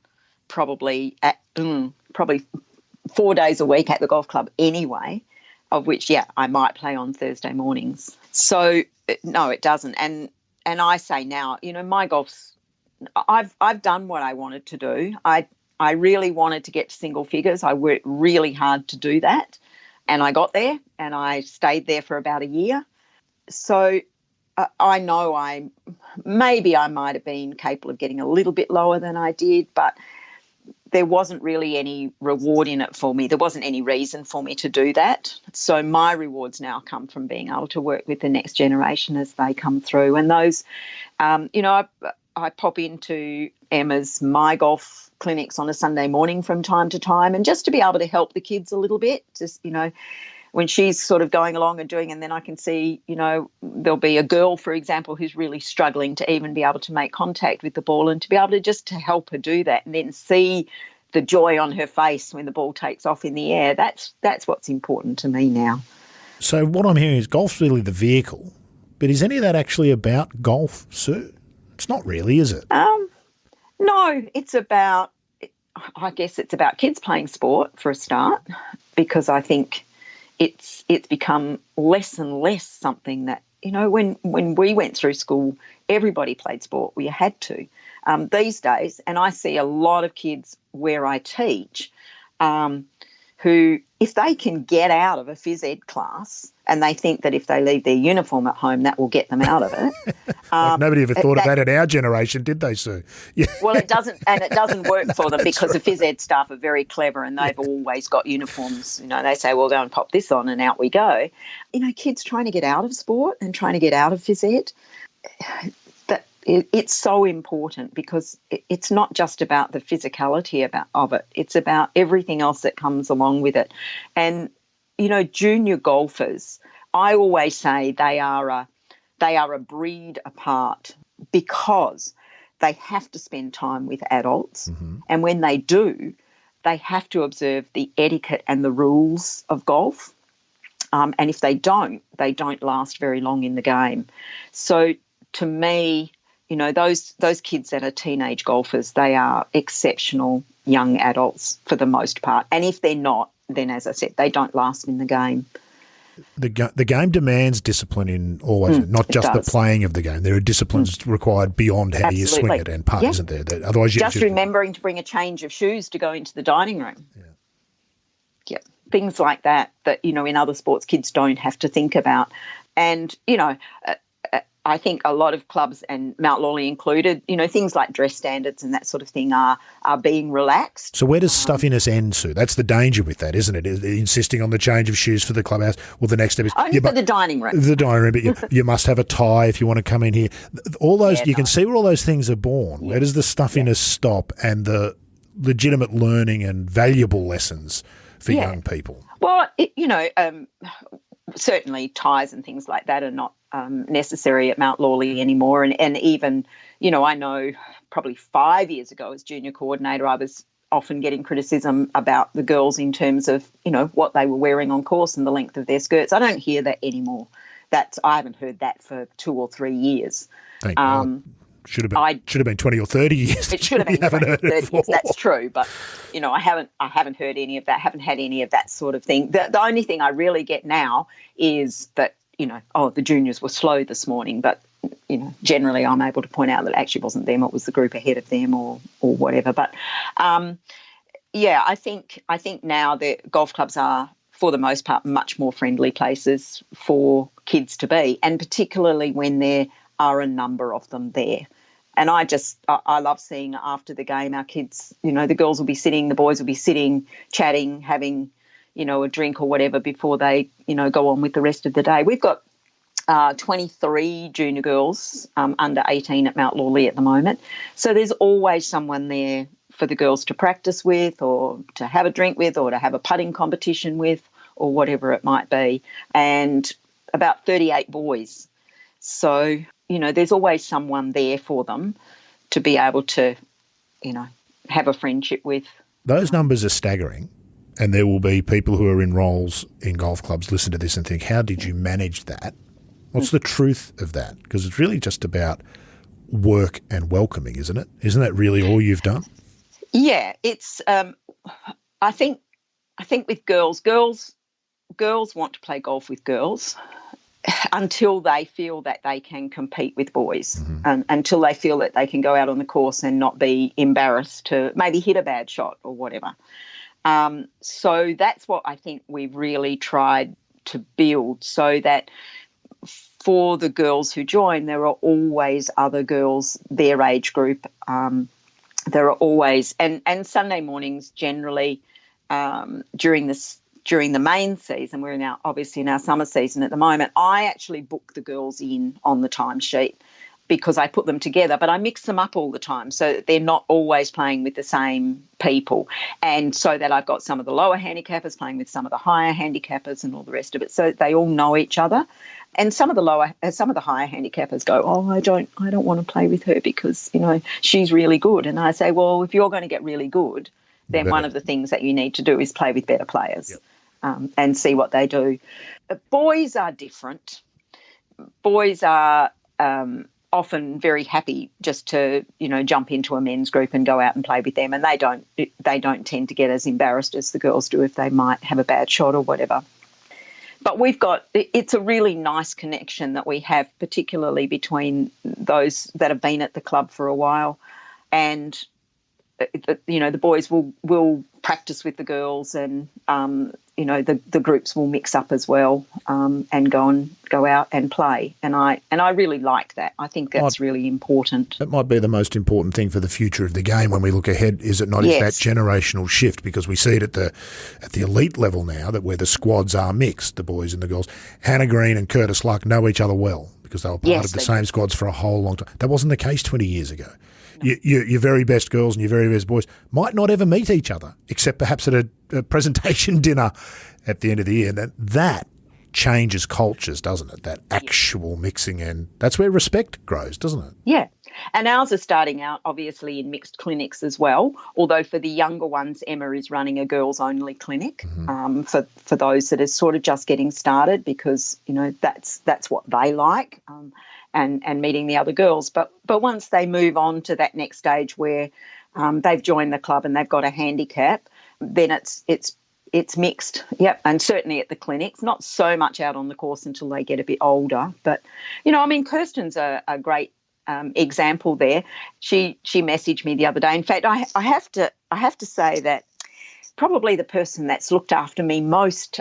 probably 4 days a week at the golf club anyway, of which, I might play on Thursday mornings. So, no, it doesn't. And I say now, my golf's, I've done what I wanted to do. I really wanted to get to single figures. I worked really hard to do that, and I got there, and I stayed there for about a year. So I know I might have been capable of getting a little bit lower than I did, but there wasn't really any reward in it for me. There wasn't any reason for me to do that. So my rewards now come from being able to work with the next generation as they come through. And those, I pop into Emma's My Golf clinics on a Sunday morning from time to time, and just to be able to help the kids a little bit, just, when she's sort of going along and doing, and then I can see, there'll be a girl, for example, who's really struggling to even be able to make contact with the ball, and to be able to just to help her do that, and then see the joy on her face when the ball takes off in the air. That's what's important to me now. So what I'm hearing is golf's really the vehicle, but is any of that actually about golf, Sue? It's not really, is it? No, it's about kids playing sport for a start, because I think it's become less and less something that, when we went through school, everybody played sport. We had to. These days, and I see a lot of kids where I teach who, if they can get out of a phys ed class, and they think that if they leave their uniform at home, that will get them out of it. Nobody ever thought of that in our generation, did they, Sue? Yeah. Well, it doesn't work for them, because the phys ed staff are very clever, and they've always got uniforms. They say, well, go and pop this on, and out we go. Kids trying to get out of sport and trying to get out of phys ed, it's so important, because it's not just about the physicality of it. It's about everything else that comes along with it. And, junior golfers, I always say they are a breed apart because they have to spend time with adults, and when they do, they have to observe the etiquette and the rules of golf. And if they don't last very long in the game. So to me, those kids that are teenage golfers, they are exceptional young adults for the most part. And if they're not, then as I said, they don't last in the game. The game demands discipline in always, not just the playing of the game. There are disciplines required beyond how you swing it and putt, isn't there? Otherwise, just remembering to bring a change of shoes to go into the dining room. Yeah. Things like that, in other sports kids don't have to think about. And, I think a lot of clubs, and Mount Lawley included, things like dress standards and that sort of thing are being relaxed. So where does stuffiness end, Sue? That's the danger with that, isn't it? Insisting on the change of shoes for the clubhouse. Well, the next step is... Only for the dining room. The dining room, but you must have a tie if you want to come in here. All those, you can see where all those things are born. Where does the stuffiness stop and the legitimate learning and valuable lessons for young people? Well, certainly ties and things like that are not necessary at Mount Lawley anymore. And even, I know probably 5 years ago as junior coordinator, I was often getting criticism about the girls in terms of, what they were wearing on course and the length of their skirts. I don't hear that anymore. I haven't heard that for 2 or 3 years. Thank God. Should have been 20 or 30 years. It should have been 20 or 30 years. That's true, but I haven't heard any of that. Haven't had any of that sort of thing. The only thing I really get now is that the juniors were slow this morning, but generally I'm able to point out that it actually wasn't them; it was the group ahead of them, or whatever. But I think now the golf clubs are, for the most part, much more friendly places for kids to be, and particularly when there are a number of them there. And I love seeing after the game our kids, the girls will be sitting, the boys will be sitting, chatting, having, a drink or whatever before they, go on with the rest of the day. We've got 23 junior girls under 18 at Mount Lawley at the moment. So there's always someone there for the girls to practice with or to have a drink with or to have a putting competition with or whatever it might be. And about 38 boys. So, there's always someone there for them to be able to, have a friendship with. Those numbers are staggering, and there will be people who are in roles in golf clubs listen to this and think, how did you manage that? What's the truth of that? Because it's really just about work and welcoming, isn't it? Isn't that really all you've done? Yeah, it's I think with girls want to play golf with girls until they feel that they can compete with boys, and until they feel that they can go out on the course and not be embarrassed to maybe hit a bad shot or whatever. So that's what I think we've really tried to build, so that for the girls who join, there are always other girls their age group. There are always, and Sunday mornings generally during the main season, we're obviously in our summer season at the moment, I actually book the girls in on the timesheet because I put them together, but I mix them up all the time so that they're not always playing with the same people, and so that I've got some of the lower handicappers playing with some of the higher handicappers and all the rest of it, so that they all know each other. And some of the higher handicappers go, oh, I don't want to play with her because she's really good. And I say, well, if you're going to get really good, then one of the things that you need to do is play with better players. And see what they do. Boys are different. Boys are often very happy just to, jump into a men's group and go out and play with them, and they don't tend to get as embarrassed as the girls do if they might have a bad shot or whatever. But it's a really nice connection that we have, particularly between those that have been at the club for a while, and the boys will practice with the girls, and the groups will mix up as well, and go out and play. And I really like that. I think that's really important. That might be the most important thing for the future of the game when we look ahead, is it not? Yes. Is that generational shift, because we see it at the elite level now, that where the squads are mixed, the boys and the girls. Hannah Green and Curtis Luck know each other well because they were part of the same squads for a whole long time. That wasn't the case 20 years ago. Your very best girls and your very best boys might not ever meet each other, except perhaps at a presentation dinner at the end of the year. That changes cultures, doesn't it? That actual mixing, and that's where respect grows, doesn't it? Yeah. And ours are starting out, obviously, in mixed clinics as well, although for the younger ones, Emma is running a girls-only clinic for those that are sort of just getting started because, that's what they like and meeting the other girls. But once they move on to that next stage where they've joined the club and they've got a handicap, then it's mixed, yep, and certainly at the clinics, not so much out on the course until they get a bit older. But, Kirsten's a great example there. She messaged me the other day. In fact, I have to say that probably the person that's looked after me most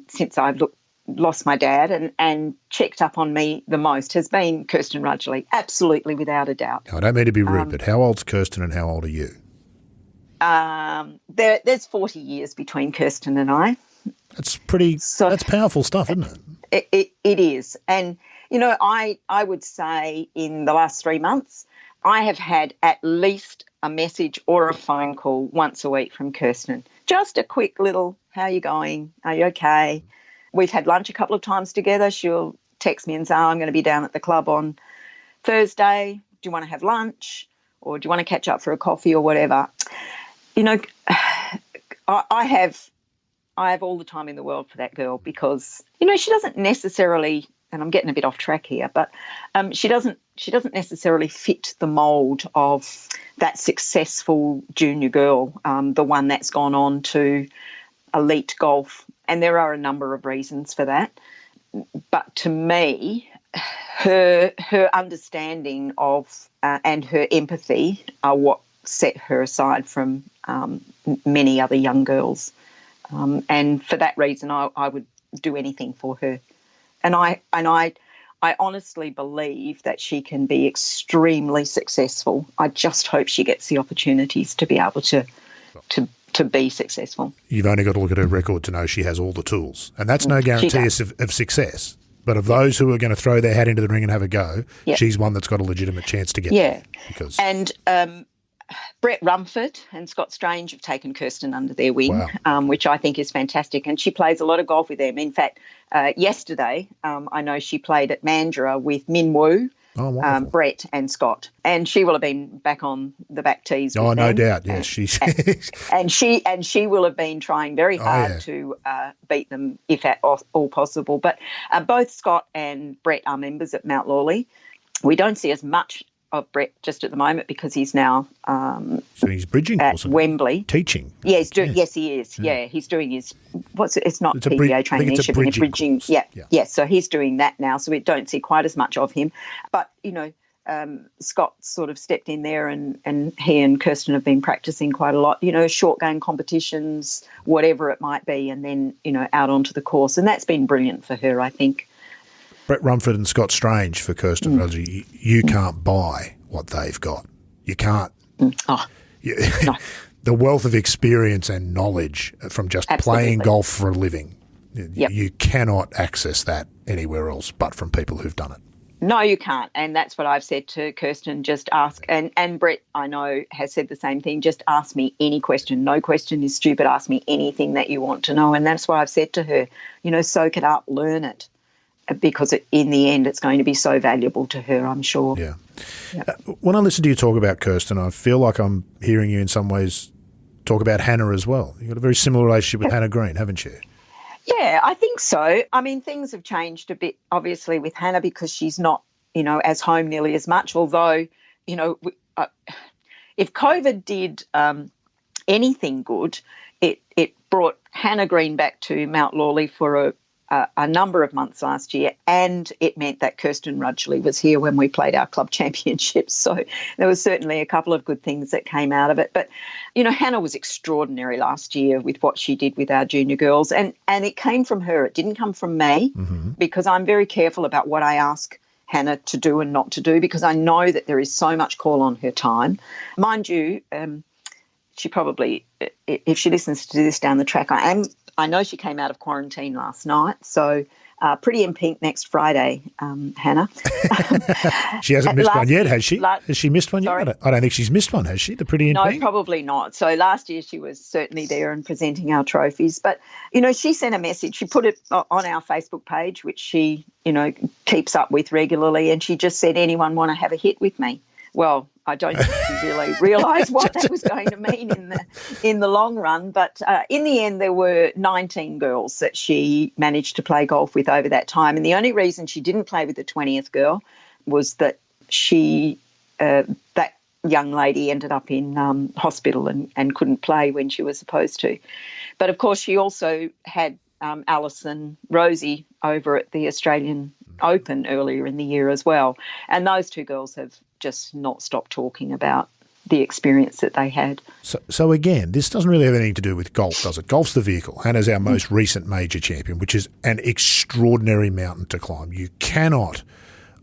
since I've lost my dad and checked up on me the most has been Kirsten Rudgley, absolutely without a doubt. I don't mean to be rude, but how old's Kirsten and how old are you? There's 40 years between Kirsten and I. That's that's powerful stuff, isn't it? It is. And, I would say in the last 3 months, I have had at least a message or a phone call once a week from Kirsten. Just a quick little, how are you going? Are you okay? We've had lunch a couple of times together. She'll text me and say, I'm going to be down at the club on Thursday. Do you want to have lunch? Or do you want to catch up for a coffee or whatever? I have all the time in the world for that girl because, she doesn't necessarily, and I'm getting a bit off track here, but she doesn't necessarily fit the mould of that successful junior girl, the one that's gone on to elite golf. And there are a number of reasons for that. But to me, her understanding of and her empathy are what set her aside from many other young girls. And for that reason, I would do anything for her. And I honestly believe that she can be extremely successful. I just hope she gets the opportunities to be able to be successful. You've only got to look at her record to know she has all the tools. And that's no guarantee of success. But of those who are going to throw their hat into the ring and have a go, she's one that's got a legitimate chance to get there. And Brett Rumford and Scott Strange have taken Kirsten under their wing, which I think is fantastic. And she plays a lot of golf with them. In fact, yesterday, I know she played at Mandurah with Min Woo, Brett and Scott. And she will have been back on the back tees with them. No doubt, yes. She's and she will have been trying very hard to beat them if at all possible. But both Scott and Brett are members at Mount Lawley. We don't see as much of Brett just at the moment because he's now so he's bridging at Wembley teaching. Yeah, he's doing. Yes, he is. Yeah, he's doing his. It's not PBA training. It's a bridging. Yeah. So he's doing that now. So we don't see quite as much of him. But Scott sort of stepped in there, and he and Kirsten have been practicing quite a lot. Short game competitions, whatever it might be, and then out onto the course, and that's been brilliant for her, I think. Brett Rumford and Scott Strange for Kirsten Rudgley. You can't buy what they've got. You can't. No. The wealth of experience and knowledge from just playing golf for a living, you cannot access that anywhere else but from people who've done it. No, you can't. And that's what I've said to Kirsten. Just ask. And Brett, I know, has said the same thing. Just ask me any question. No question is stupid. Ask me anything that you want to know. And that's why I've said to her, soak it up, learn it. Because in the end, it's going to be so valuable to her, I'm sure. Yeah. When I listen to you talk about Kirsten, I feel like I'm hearing you in some ways talk about Hannah as well. You've got a very similar relationship with Hannah Green, haven't you? Yeah, I think so. I mean, things have changed a bit, obviously, with Hannah because she's not, as home nearly as much, although, if COVID did anything good, it brought Hannah Green back to Mount Lawley for a number of months last year, and it meant that Kirsten Rudgley was here when we played our club championships. So there was certainly a couple of good things that came out of it. But, Hannah was extraordinary last year with what she did with our junior girls, and it came from her. It didn't come from me because I'm very careful about what I ask Hannah to do and not to do because I know that there is so much call on her time. Mind you, she probably, if she listens to this down the track, I I know she came out of quarantine last night, so Pretty in Pink next Friday, Hannah. She hasn't missed one yet, has she? Has she missed one sorry? yet? I don't think she's missed one, has she, the Pretty in Pink? No, probably not. So last year she was certainly there and presenting our trophies. But, she sent a message. She put it on our Facebook page, which she, keeps up with regularly, and she just said, anyone want to have a hit with me? Well, I don't think she really realised what that was going to mean in the long run. But in the end, there were 19 girls that she managed to play golf with over that time. And the only reason she didn't play with the 20th girl was that that young lady ended up in hospital and couldn't play when she was supposed to. But, of course, she also had Alison Rosie over at the Australian Open earlier in the year as well. And those two girls have just not stopped talking about the experience that they had. So again, this doesn't really have anything to do with golf, does it? Golf's the vehicle. Hannah's our most recent major champion, which is an extraordinary mountain to climb. You cannot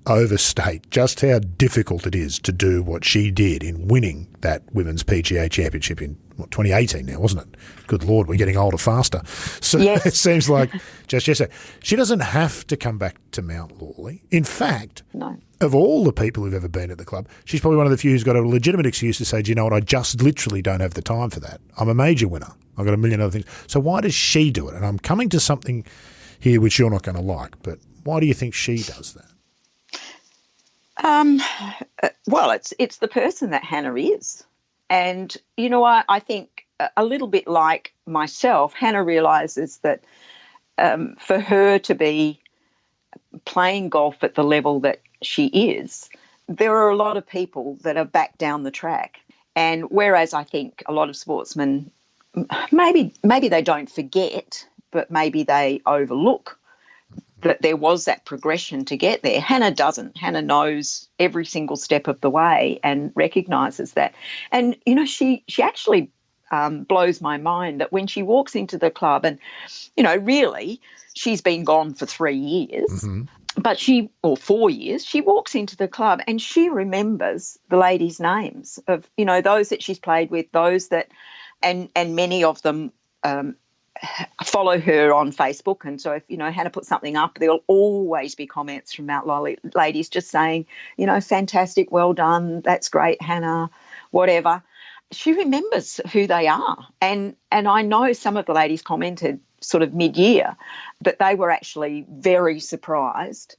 overstate just how difficult it is to do what she did in winning that Women's PGA Championship in 2018 now, wasn't it? Good Lord, we're getting older faster. So yes. It seems like just yesterday. She doesn't have to come back to Mount Lawley. In fact, no. Of all the people who've ever been at the club, she's probably one of the few who's got a legitimate excuse to say, do you know what, I just literally don't have the time for that. I'm a major winner. I've got a million other things. So why does she do it? And I'm coming to something here which you're not going to like, but why do you think she does that? Well, it's the person that Hannah is. And, I think a little bit like myself, Hannah realises that for her to be playing golf at the level that she is, there are a lot of people that are back down the track. And whereas I think a lot of sportsmen, maybe they don't forget, but maybe they overlook that there was that progression to get there. Hannah doesn't. Hannah knows every single step of the way and recognises that. And, she actually blows my mind that when she walks into the club and, really she's been gone for 3 years, but or 4 years, she walks into the club and she remembers the ladies' names of, those that she's played with, those that, and many of them follow her on Facebook. And so if, Hannah puts something up, there'll always be comments from Mount Lawley ladies just saying, fantastic, well done, that's great, Hannah, whatever. She remembers who they are. And I know some of the ladies commented sort of mid-year that they were actually very surprised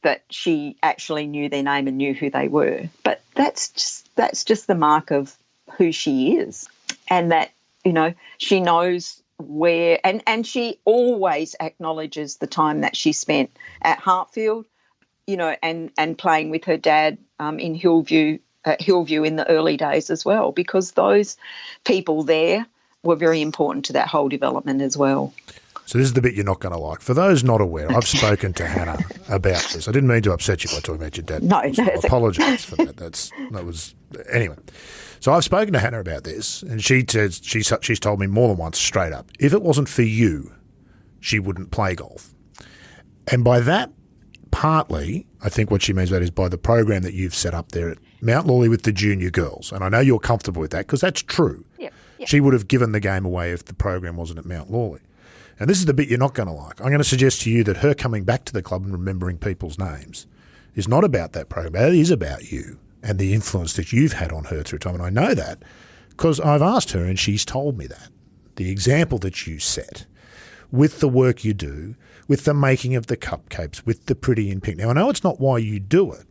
that she actually knew their name and knew who they were. But that's just the mark of who she is, and that, she knows where, and she always acknowledges the time that she spent at Hartfield, and playing with her dad in Hillview in the early days as well, because those people there were very important to that whole development as well. So this is the bit you're not going to like. For those not aware, I've spoken to Hannah about this. I didn't mean to upset you by talking about your dad. No, so I apologise for that. Anyway. So I've spoken to Hannah about this, and she says she's told me more than once straight up, if it wasn't for you, she wouldn't play golf. And by that, partly, I think what she means by that is by the program that you've set up there at Mount Lawley with the junior girls. And I know you're comfortable with that because that's true. Yep. She would have given the game away if the program wasn't at Mount Lawley. And this is the bit you're not going to like. I'm going to suggest to you that her coming back to the club and remembering people's names is not about that program. It is about you and the influence that you've had on her through time. And I know that because I've asked her and she's told me that. The example that you set with the work you do, with the making of the cupcakes, with the Pretty in Pink. Now, I know it's not why you do it,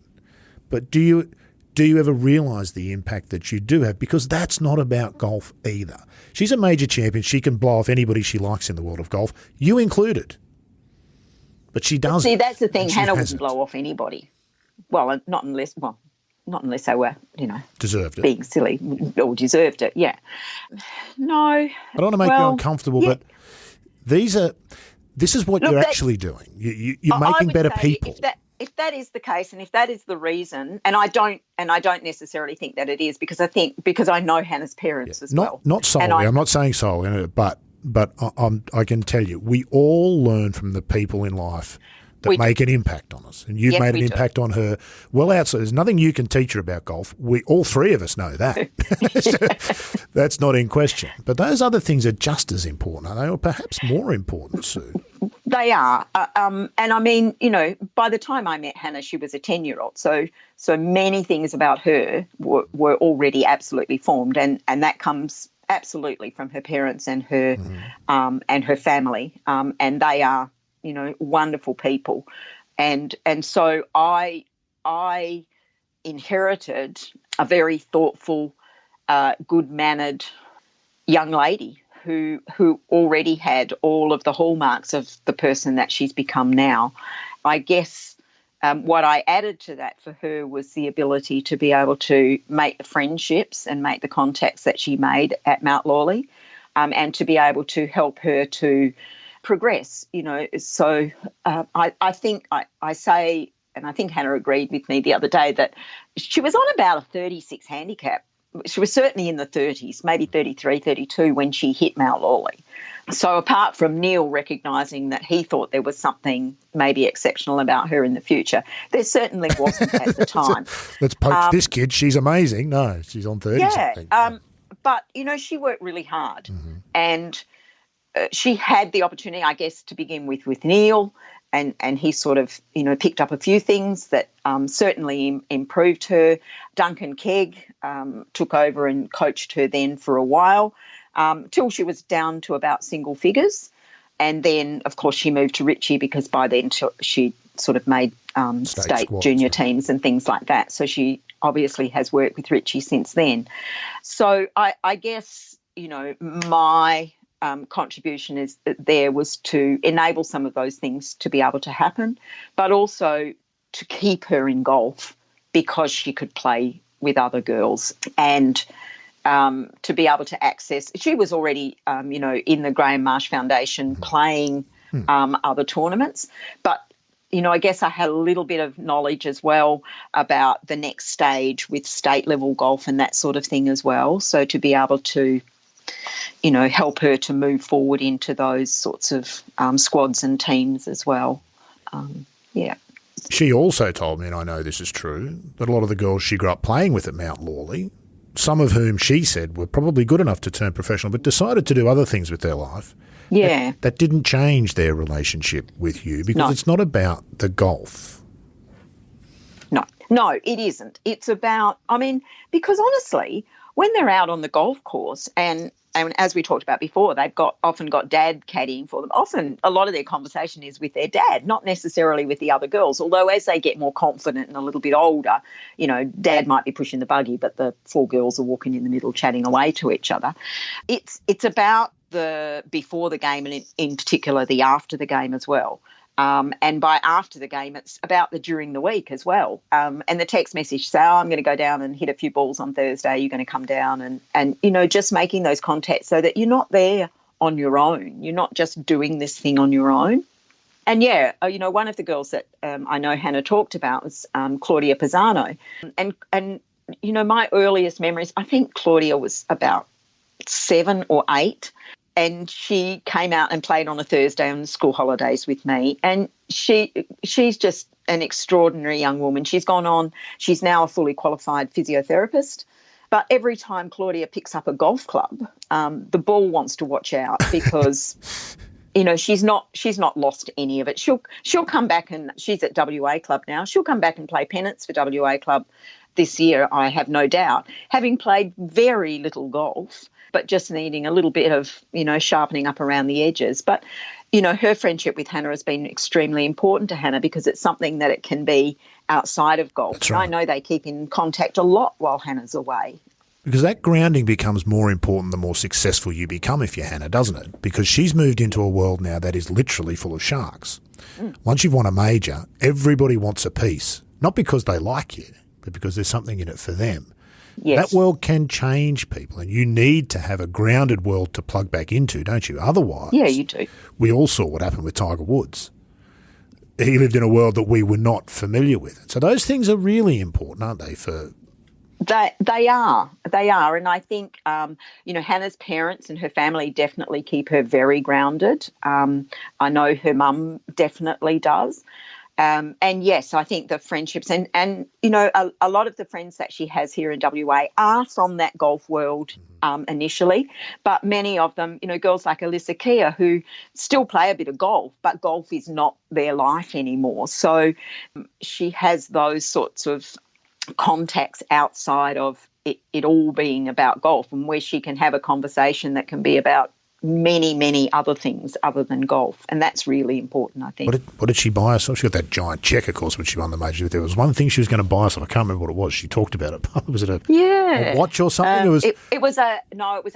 but do you ever realise the impact that you do have? Because that's not about golf either. She's a major champion. She can blow off anybody she likes in the world of golf, you included. But she doesn't. See, that's the thing. Hannah wouldn't blow off anybody. Well, not unless they were, deserved it. Being silly or deserved it, yeah. No. I don't want to make you uncomfortable, but this is what you're actually doing. You're making better people. If that is the case, and if that is the reason, and I don't necessarily think that it is, because I know Hannah's parents as well. Not solely. I'm not saying solely, but I can tell you, we all learn from the people in life that make an impact on us. And you've made an impact on her well outside. There's nothing you can teach her about golf. All three of us know that. That's not in question. But those other things are just as important, are they? Or perhaps more important, Sue? They are. And I mean, by the time I met Hannah, she was a 10-year-old. So many things about her were already absolutely formed. And that comes absolutely from her parents and her family. And they are, wonderful people. And so I inherited a very thoughtful, good-mannered young lady who already had all of the hallmarks of the person that she's become now. I guess what I added to that for her was the ability to be able to make the friendships and make the contacts that she made at Mount Lawley, and to be able to help her to progress, So I think I say, and I think Hannah agreed with me the other day, that she was on about a 36 handicap. She was certainly in the 30s, maybe 33, 32 when she hit Mount Lawley. So apart from Neil recognising that he thought there was something maybe exceptional about her in the future, there certainly wasn't at the time. Let's poach this kid. She's amazing. No, she's on 30 something. But, she worked really hard, and she had the opportunity, I guess, to begin with Neil, and he sort of, picked up a few things that certainly improved her. Duncan Kegg took over and coached her then for a while, till she was down to about single figures. And then, of course, she moved to Richie because by then she sort of made state junior teams and things like that. So she obviously has worked with Richie since then. So I guess, my contribution was to enable some of those things to be able to happen, but also to keep her in golf because she could play with other girls, and to be able to access. She was already, in the Graham Marsh Foundation playing other tournaments, but I guess I had a little bit of knowledge as well about the next stage with state level golf and that sort of thing as well. So to be able to help her to move forward into those sorts of squads and teams as well. She also told me, and I know this is true, that a lot of the girls she grew up playing with at Mount Lawley, some of whom she said were probably good enough to turn professional but decided to do other things with their life. Yeah. That didn't change their relationship with you because it's not about the golf. No, it isn't. It's about, because honestly, when they're out on the golf course and as we talked about before, they've often got dad caddying for them. Often a lot of their conversation is with their dad, not necessarily with the other girls, although as they get more confident and a little bit older, dad might be pushing the buggy, but the four girls are walking in the middle chatting away to each other. It's about the before the game and in particular the after the game as well. And by after the game, it's about the during the week as well. And the text message say, I'm going to go down and hit a few balls on Thursday. You're going to come down and just making those contacts so that you're not there on your own. You're not just doing this thing on your own. And, one of the girls that I know Hannah talked about was Claudia Pisano. And my earliest memories, I think Claudia was about 7 or 8. And she came out and played on a Thursday on the school holidays with me. And she's just an extraordinary young woman. She's now a fully qualified physiotherapist. But every time Claudia picks up a golf club, the ball wants to watch out because, she's not lost any of it. She'll come back, and she's at WA Club now. She'll come back and play pennants for WA Club this year, I have no doubt, having played very little golf, but just needing a little bit of, sharpening up around the edges. But, her friendship with Hannah has been extremely important to Hannah because it's something that it can be outside of golf. That's right. I know they keep in contact a lot while Hannah's away. Because that grounding becomes more important the more successful you become if you're Hannah, doesn't it? Because she's moved into a world now that is literally full of sharks. Once you've won a major, everybody wants a piece, not because they like you, but because there's something in it for them. Yes. That world can change people, and you need to have a grounded world to plug back into, don't you? Otherwise, yeah, you do. We all saw what happened with Tiger Woods. He lived in a world that we were not familiar with. So those things are really important, aren't they? They are, and I think Hannah's parents and her family definitely keep her very grounded. I know her mum definitely does, and yes, I think the friendships and a lot of the friends that she has here in WA are from that golf world initially, but many of them, girls like Alyssa Kia who still play a bit of golf, but golf is not their life anymore. So she has those sorts of contacts outside of it all being about golf, and where she can have a conversation that can be about many, many other things other than golf. And that's really important, I think. What did she buy herself? She got that giant check, of course, when she won the major. There was one thing she was going to buy herself. I can't remember what it was. She talked about it. Was it a watch or something? It was a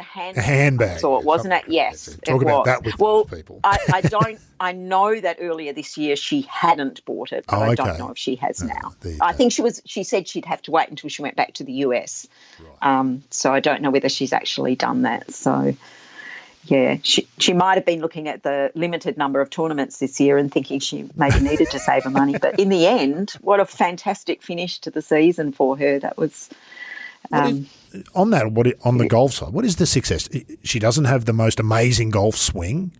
handbag. A handbag. So it wasn't it? Yes. Talk about that with those people. I know that earlier this year she hadn't bought it, but I don't know if she has now. I think she said she'd have to wait until she went back to the US. Right. So I don't know whether she's actually done that. So yeah, she might have been looking at the limited number of tournaments this year and thinking she maybe needed to save her money. But in the end, what a fantastic finish to the season for her. That was on the golf side, what is the success? She doesn't have the most amazing golf swing.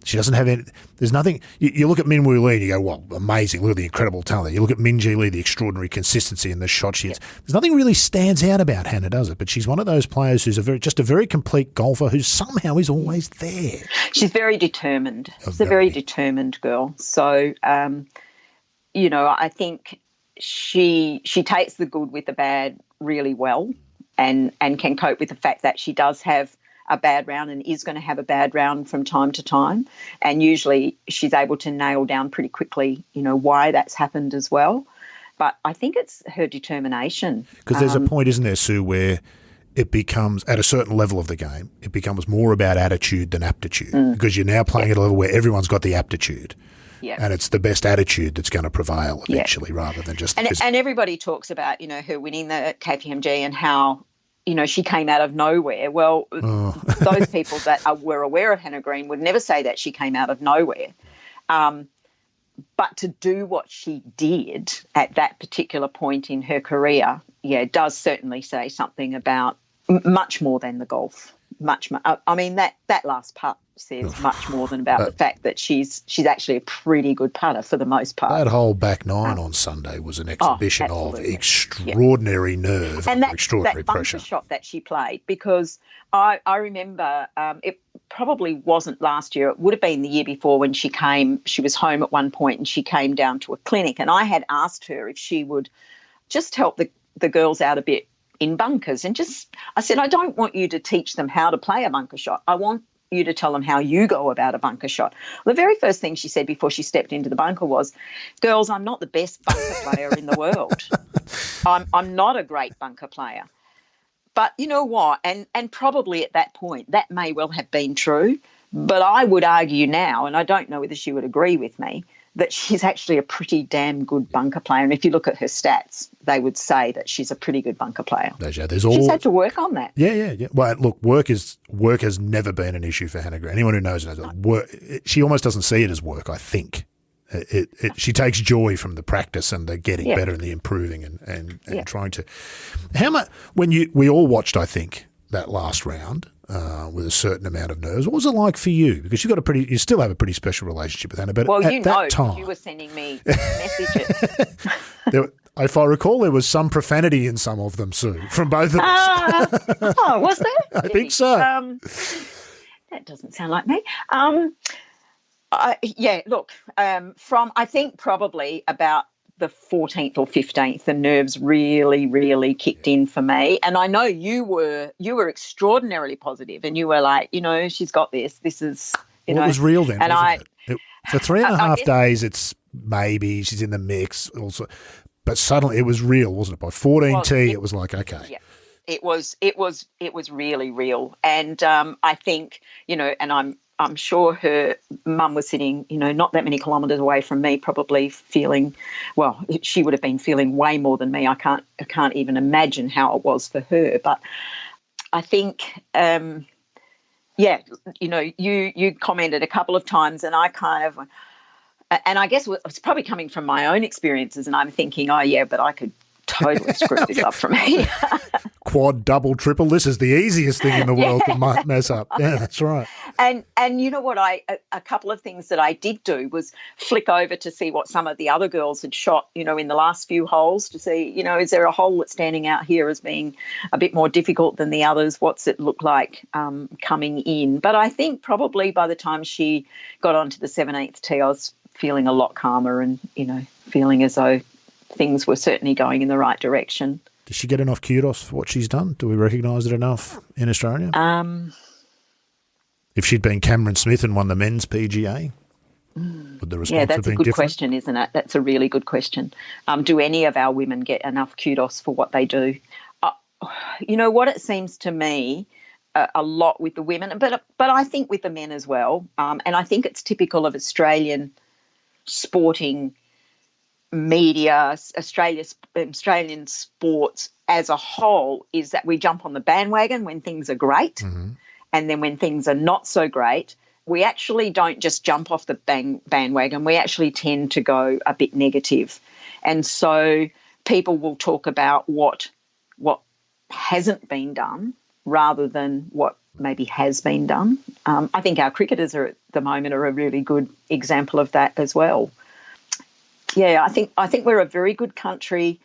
She doesn't have any. There's nothing. You look at Min Woo Lee and you go, well, amazing. Look at the incredible talent. You look at Min Ji Lee, the extraordinary consistency in the shot she hits. There's nothing really stands out about Hannah, does it? But she's one of those players who's just a very complete golfer who somehow is always there. She's very determined. She's a very determined girl. So, I think she takes the good with the bad really well and can cope with the fact that she does have a bad round and is going to have a bad round from time to time. And usually she's able to nail down pretty quickly, why that's happened as well. But I think it's her determination. Because there's a point, isn't there, Sue, where it becomes, at a certain level of the game, it becomes more about attitude than aptitude because you're now playing at a level where everyone's got the aptitude. Yep. And it's the best attitude that's going to prevail eventually rather than just... And everybody talks about, her winning the KPMG and how, she came out of nowhere. Well, those people that were aware of Hannah Green would never say that she came out of nowhere. But to do what she did at that particular point in her career, does certainly say something about much more than the golf. I mean, that last putt says much more than about the fact that she's actually a pretty good putter for the most part. That whole back nine on Sunday was an exhibition of extraordinary nerve and extraordinary that pressure. Bunker shot that she played, because I remember it probably wasn't last year. It would have been the year before when she came. She was home at one point and she came down to a clinic, and I had asked her if she would just help the girls out a bit in bunkers, and I said, I don't want you to teach them how to play a bunker shot. I want you to tell them how you go about a bunker shot. The very first thing she said before she stepped into the bunker was, girls, I'm not the best bunker player in the world. I'm not a great bunker player. But you know what? And probably at that point, that may well have been true. But I would argue now, and I don't know whether she would agree with me, that she's actually a pretty damn good bunker player. And if you look at her stats, they would say that she's a pretty good bunker player. She's had to work on that. Yeah. Well, look, work has never been an issue for Hannah Green. Anyone who knows that. Work, she almost doesn't see it as work, I think. She takes joy from the practice and the getting better and the improving and trying to. How much, we all watched, I think, that last round with a certain amount of nerves. What was it like for you? Because you still have a pretty special relationship with Hannah. But at that time, you were sending me messages. If I recall, there was some profanity in some of them, Sue, from both of us. Was there? I think so. That doesn't sound like me. From I think probably about the 14th or 15th, the nerves really, really kicked in for me. And I know you were extraordinarily positive, and you were like, she's got this. This is, it was real then, and for 3.5 days, it's maybe she's in the mix also. But suddenly it was real, wasn't it? By 14T, it was like, okay. Yeah. It was really real. And I think, and I'm sure her mum was sitting, not that many kilometres away from me, probably feeling, well, she would have been feeling way more than me. I can't even imagine how it was for her. But I think, you commented a couple of times, and I kind of, and I guess it's probably coming from my own experiences, and I'm thinking, but I could totally screw this up from here. quad, double, triple. This is the easiest thing in the world to mess up. Yeah, that's right. And you know what, a couple of things that I did do was flick over to see what some of the other girls had shot, in the last few holes to see, is there a hole that's standing out here as being a bit more difficult than the others? What's it look like coming in? But I think probably by the time she got onto the 17th tee, I was feeling a lot calmer and, feeling as though things were certainly going in the right direction. Does she get enough kudos for what she's done? Do we recognise it enough in Australia? If she'd been Cameron Smith and won the men's PGA, would the response have been different? That's a good question, isn't it? That's a really good question. Do any of our women get enough kudos for what they do? What it seems to me a lot with the women, but I think with the men as well, and I think it's typical of Australian sporting media, Australian sports as a whole, is that we jump on the bandwagon when things are great. Mm-hmm. And then when things are not so great, we actually don't just jump off the bandwagon. We actually tend to go a bit negative. And so people will talk about what hasn't been done rather than what maybe has been done. I think our cricketers at the moment are a really good example of that as well. Yeah, I think we're a very good country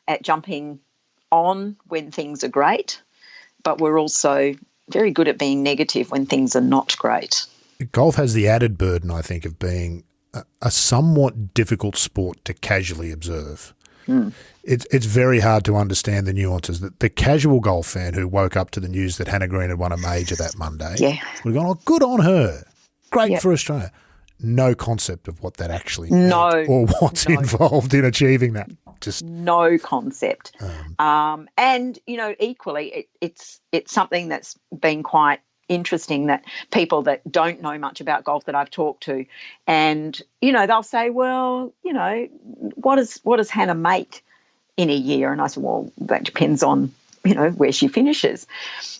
at jumping on when things are great, but we're also very good at being negative when things are not great. Golf has the added burden, I think, of being a somewhat difficult sport to casually observe. Mm. It's very hard to understand the nuances. The casual golf fan who woke up to the news that Hannah Green had won a major that Monday would have gone, oh, good on her. Great for Australia. No concept of what that actually meant or what's involved in achieving that. Just no concept. And, equally, it's something that's been quite interesting that people that don't know much about golf that I've talked to, and, they'll say, well, what does Hannah make in a year? And I said, well, that depends on, where she finishes.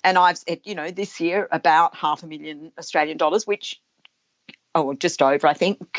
And I've said, this year about $500,000 Australian dollars, which, just over, I think,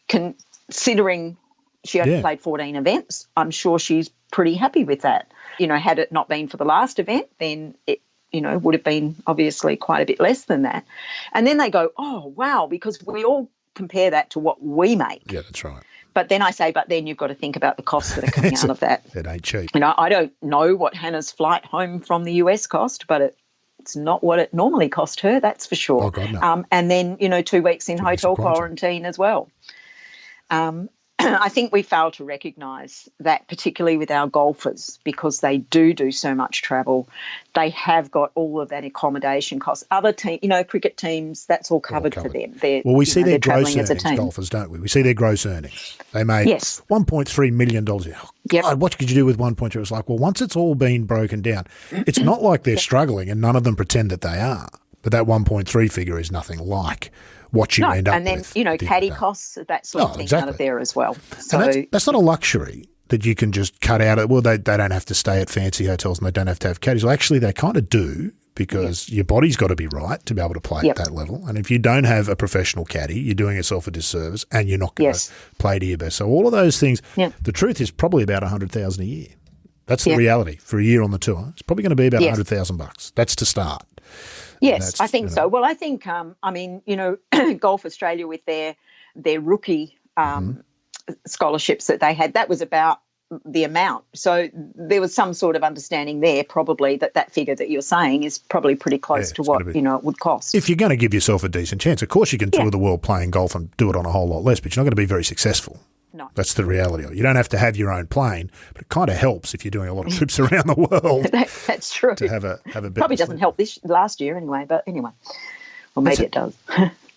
considering she only played 14 events, I'm sure she's pretty happy with that. Had it not been for the last event, then it, would have been obviously quite a bit less than that. And then they go, oh, wow, because we all compare that to what we make. Yeah, that's right. But then I say, but then you've got to think about the costs that are coming out of that. It ain't cheap. I don't know what Hannah's flight home from the US cost, but it's not what it normally cost her, that's for sure. Oh, God, no. And then, 2 weeks in hotel quarantine as well. I think we fail to recognise that, particularly with our golfers, because they do so much travel. They have got all of that accommodation costs. Other cricket teams, that's all covered for them. We see their gross earnings, golfers, don't we? We see their gross earnings. They made $1.3 million. Oh, God, what could you do with 1.3? It was like, well, once it's all been broken down, it's not like they're struggling, and none of them pretend that they are. But that 1.3 figure is nothing like what you end up with. And then, caddy costs, that sort of thing out of there as well. So that's not a luxury that you can just cut out. Well, they don't have to stay at fancy hotels and they don't have to have caddies. Well, actually, they kind of do, because your body's got to be right to be able to play at that level. And if you don't have a professional caddy, you're doing yourself a disservice and you're not going to play to your best. So all of those things, the truth is probably about $100,000 a year. That's the reality for a year on the tour. It's probably going to be about $100,000. That's to start. Yes, I think so. Well, I think, Golf Australia with their rookie scholarships that they had, that was about the amount. So there was some sort of understanding there probably that figure that you're saying is probably pretty close to what, it would cost. If you're going to give yourself a decent chance, of course you can tour the world playing golf and do it on a whole lot less, but you're not going to be very successful. No. That's the reality of it. You don't have to have your own plane, but it kind of helps if you're doing a lot of trips around the world. That's true. To have a bit. Probably doesn't help last year anyway, but anyway. Well, maybe it does.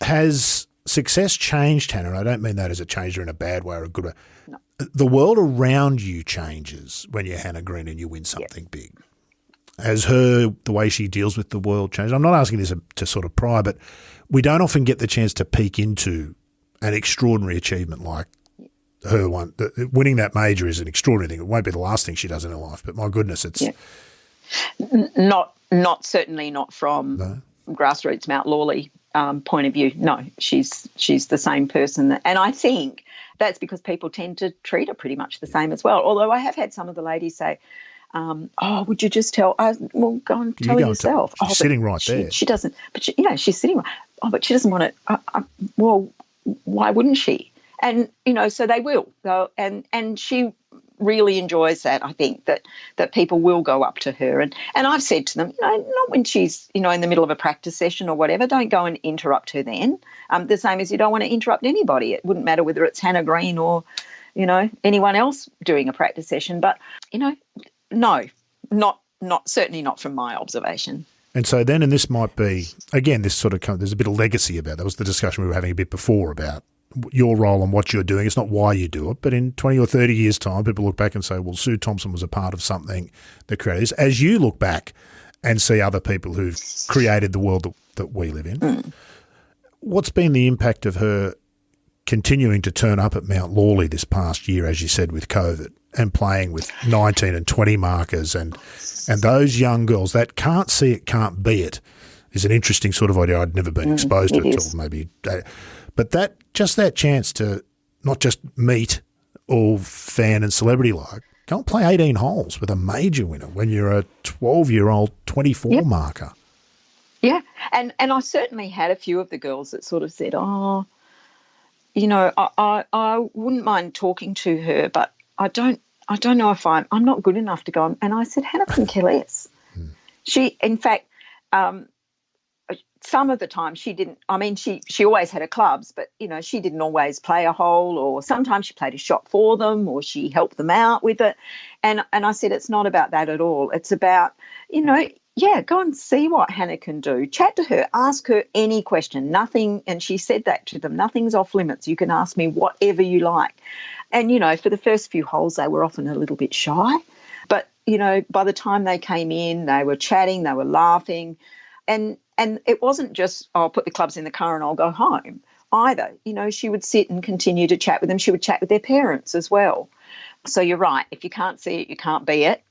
Has success changed, Hannah? And I don't mean that as a changed her in a bad way or a good way. No. The world around you changes when you're Hannah Green and you win something big. Has the way she deals with the world changed? I'm not asking this to sort of pry, but we don't often get the chance to peek into an extraordinary achievement like her one. Winning that major is an extraordinary thing. It won't be the last thing she does in her life, but my goodness, it's certainly not from grassroots Mount Lawley point of view. No, she's the same person, and I think that's because people tend to treat her pretty much the same as well. Although I have had some of the ladies say, would you just tell? Well, go and tell her yourself. She's sitting right there. She doesn't. But she's sitting. But she doesn't want it. Well, why wouldn't she? And so they will. And she really enjoys that. I think that people will go up to her. And I've said to them, not when she's in the middle of a practice session or whatever. Don't go and interrupt her then. The same as you don't want to interrupt anybody. It wouldn't matter whether it's Hannah Green or anyone else doing a practice session. But no, certainly not from my observation. And so then, and this might be, again, this sort of, there's a bit of legacy about that. Was the discussion we were having a bit before about your role and what you're doing. It's not why you do it, but in 20 or 30 years' time, people look back and say, well, Sue Thompson was a part of something that created this. As you look back and see other people who've created the world that we live in, what's been the impact of her continuing to turn up at Mount Lawley this past year, as you said, with COVID, and playing with 19 and 20 markers and those young girls that can't see it, can't be it, is an interesting sort of idea. I'd never been exposed to it until maybe. But that chance to not just meet all fan and celebrity like, go and play 18 holes with a major winner when you're a 12-year-old 24 marker. Yeah, and I certainly had a few of the girls that sort of said, I wouldn't mind talking to her, but I don't know if I'm not good enough to go on. And I said, Hannah can care less. She, in fact, some of the time she didn't. I mean, she always had her clubs, but she didn't always play a hole, or sometimes she played a shot for them, or she helped them out with it. And I said, it's not about that at all. It's about go and see what Hannah can do. Chat to her, ask her any question. Nothing, and she said that to them. Nothing's off limits. You can ask me whatever you like. And for the first few holes, they were often a little bit shy, but by the time they came in, they were chatting, they were laughing. And it wasn't just, I'll put the clubs in the car and I'll go home either. She would sit and continue to chat with them. She would chat with their parents as well. So you're right. If you can't see it, you can't be it.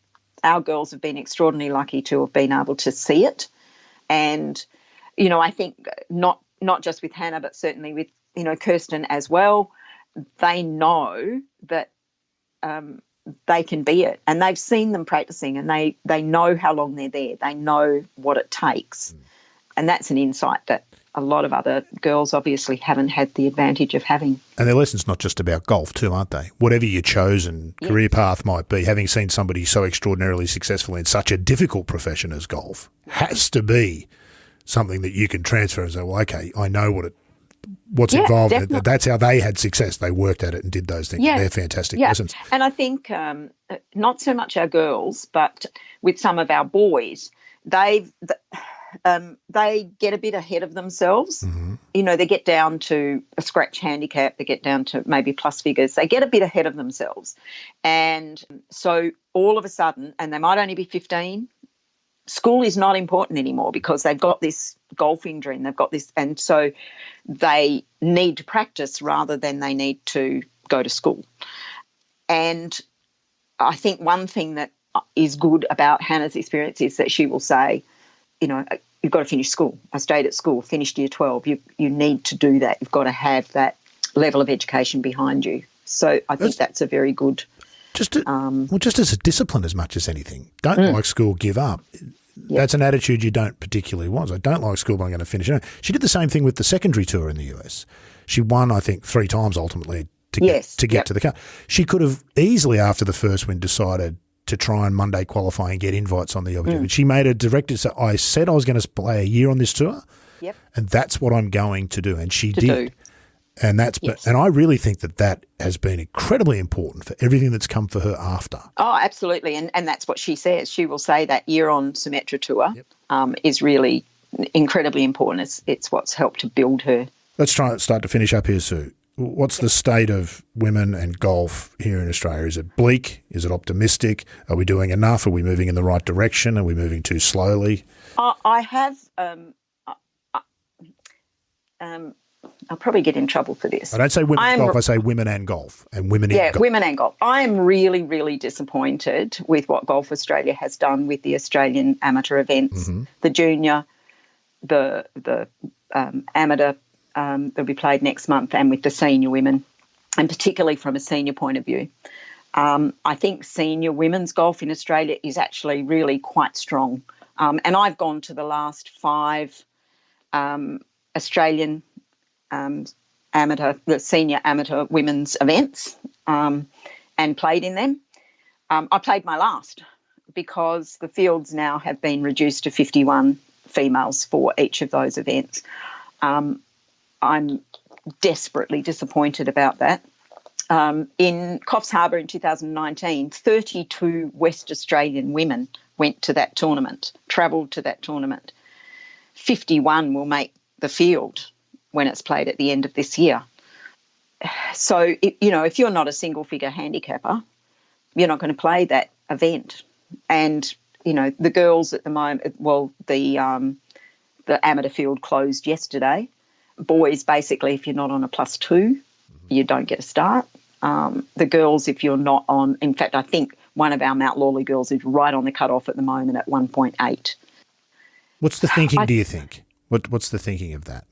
Our girls have been extraordinarily lucky to have been able to see it. And, I think not just with Hannah, but certainly with, Kirsten as well, they know that they can be it, and they've seen them practicing, and they know how long they're there. They know what it takes. And that's an insight that a lot of other girls obviously haven't had the advantage of having. And their lessons not just about golf too, aren't they? Whatever your chosen career path might be, having seen somebody so extraordinarily successful in such a difficult profession as golf has to be something that you can transfer and say, well, okay, I know what's involved. Definitely. That's how they had success. They worked at it and did those things. Yeah. They're fantastic lessons. And I think not so much our girls, but with some of our boys, they get a bit ahead of themselves. They get down to a scratch handicap, they get down to maybe plus figures, they get a bit ahead of themselves. And so all of a sudden, and they might only be 15, school is not important anymore because they've got this golf injury and they've got this, and so they need to practice rather than they need to go to school. And I think one thing that is good about Hannah's experience is that she will say, you've got to finish school. I stayed at school, finished year 12. You need to do that. You've got to have that level of education behind you. So I think that's a very good... Just as a discipline as much as anything. Don't like school, give up. That's an attitude you don't particularly want. I don't like school, but I'm going to finish it. She did the same thing with the secondary tour in the US. She won, I think, 3 times ultimately to get to the cut. She could have easily, after the first win, decided to try and Monday qualify and get invites on the LPGA. But she made a directive. So I said I was going to play a year on this tour, and that's what I'm going to do. And she did. And and I really think that has been incredibly important for everything that's come for her after. Oh, absolutely. And that's what she says. She will say that year on Symetra tour is really incredibly important. It's what's helped to build her. Let's start to finish up here, Sue. What's the state of women and golf here in Australia? Is it bleak? Is it optimistic? Are we doing enough? Are we moving in the right direction? Are we moving too slowly? I have I'll probably get in trouble for this. I don't say women's golf, I say women and golf and women in golf. Yeah, women and golf. I am really, really disappointed with what Golf Australia has done with the Australian amateur events, the junior, the amateur that'll be played next month, and with the senior women, and particularly from a senior point of view. I think senior women's golf in Australia is actually really quite strong. And I've gone to the last 5 Australian the senior amateur women's events and played in them. I played my last because the fields now have been reduced to 51 females for each of those events. I'm desperately disappointed about that. In Coffs Harbour in 2019, 32 West Australian women went to that tournament, travelled to that tournament. 51 will make the field when it's played at the end of this year. So, if you're not a single-figure handicapper, you're not going to play that event. And, the girls at the moment, the amateur field closed yesterday. Boys, basically, if you're not on a +2, you don't get a start. The girls, if you're not on, in fact, I think one of our Mount Lawley girls is right on the cutoff at the moment at 1.8. What's the thinking, do you think? What's the thinking of that?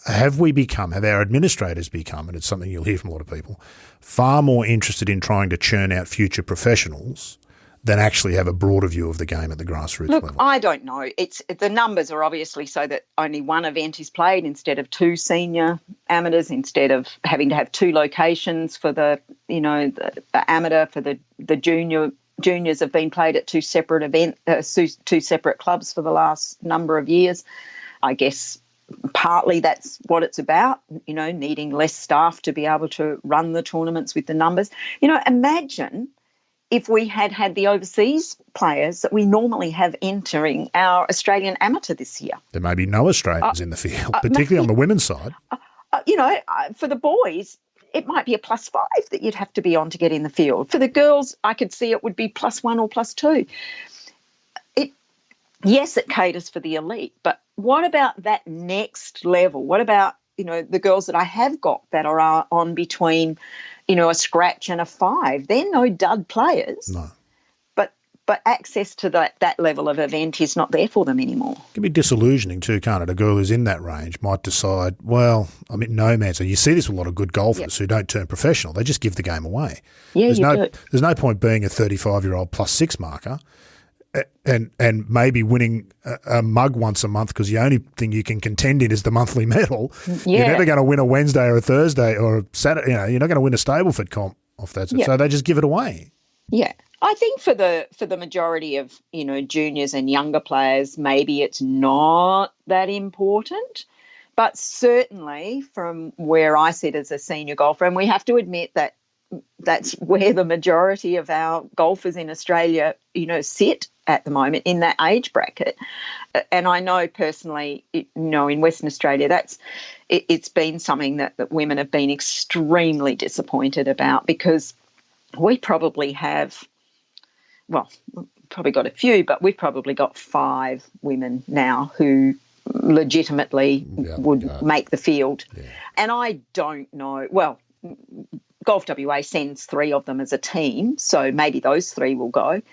Have our administrators become, and it's something you'll hear from a lot of people, far more interested in trying to churn out future professionals than actually have a broader view of the game at the grassroots level? I don't know. The numbers are obviously so that only one event is played instead of 2 senior amateurs, instead of having to have 2 locations for the amateur, for the juniors have been played at 2 separate two separate clubs for the last number of years. I guess partly that's what it's about, needing less staff to be able to run the tournaments with the numbers. Imagine if we had the overseas players that we normally have entering our Australian amateur this year. There may be no Australians in the field, particularly on the women's side. For the boys, it might be a +5 that you'd have to be on to get in the field. For the girls, I could see it would be +1 or +2. Yes, it caters for the elite, but what about that next level? What about, the girls that I have got that are on between, a scratch and a 5? They're no dud players. No. But access to that level of event is not there for them anymore. It can be disillusioning too, can't it? A girl who's in that range might decide, no man. So you see this with a lot of good golfers who don't turn professional. They just give the game away. Yeah, There's no point being a 35-year-old +6 marker and maybe winning a mug once a month because the only thing you can contend in is the monthly medal. Yeah. You're never going to win a Wednesday or a Thursday or a Saturday. You're not going to win a Stableford comp off that. So they just give it away. Yeah. I think for the majority of, juniors and younger players, maybe it's not that important. But certainly from where I sit as a senior golfer, and we have to admit that that's where the majority of our golfers in Australia, sit at the moment in that age bracket. And I know personally, in Western Australia, it's been something that women have been extremely disappointed about because we probably have, we've probably got a few, but we've probably got 5 women now who legitimately would make the field. Yeah. And I don't know, Golf WA sends 3 of them as a team, so maybe those 3 will go.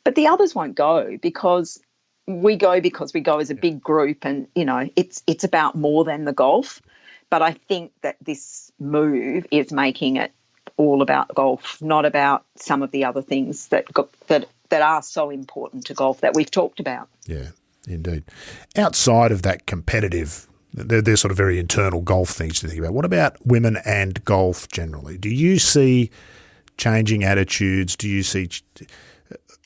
But the others won't go because we go as a big group and, it's about more than the golf. But I think that this move is making it all about golf, not about some of the other things that are so important to golf that we've talked about. Yeah, indeed. Outside of that competitive, they're sort of very internal golf things to think about. What about women and golf generally? Do you see changing attitudes? Do you see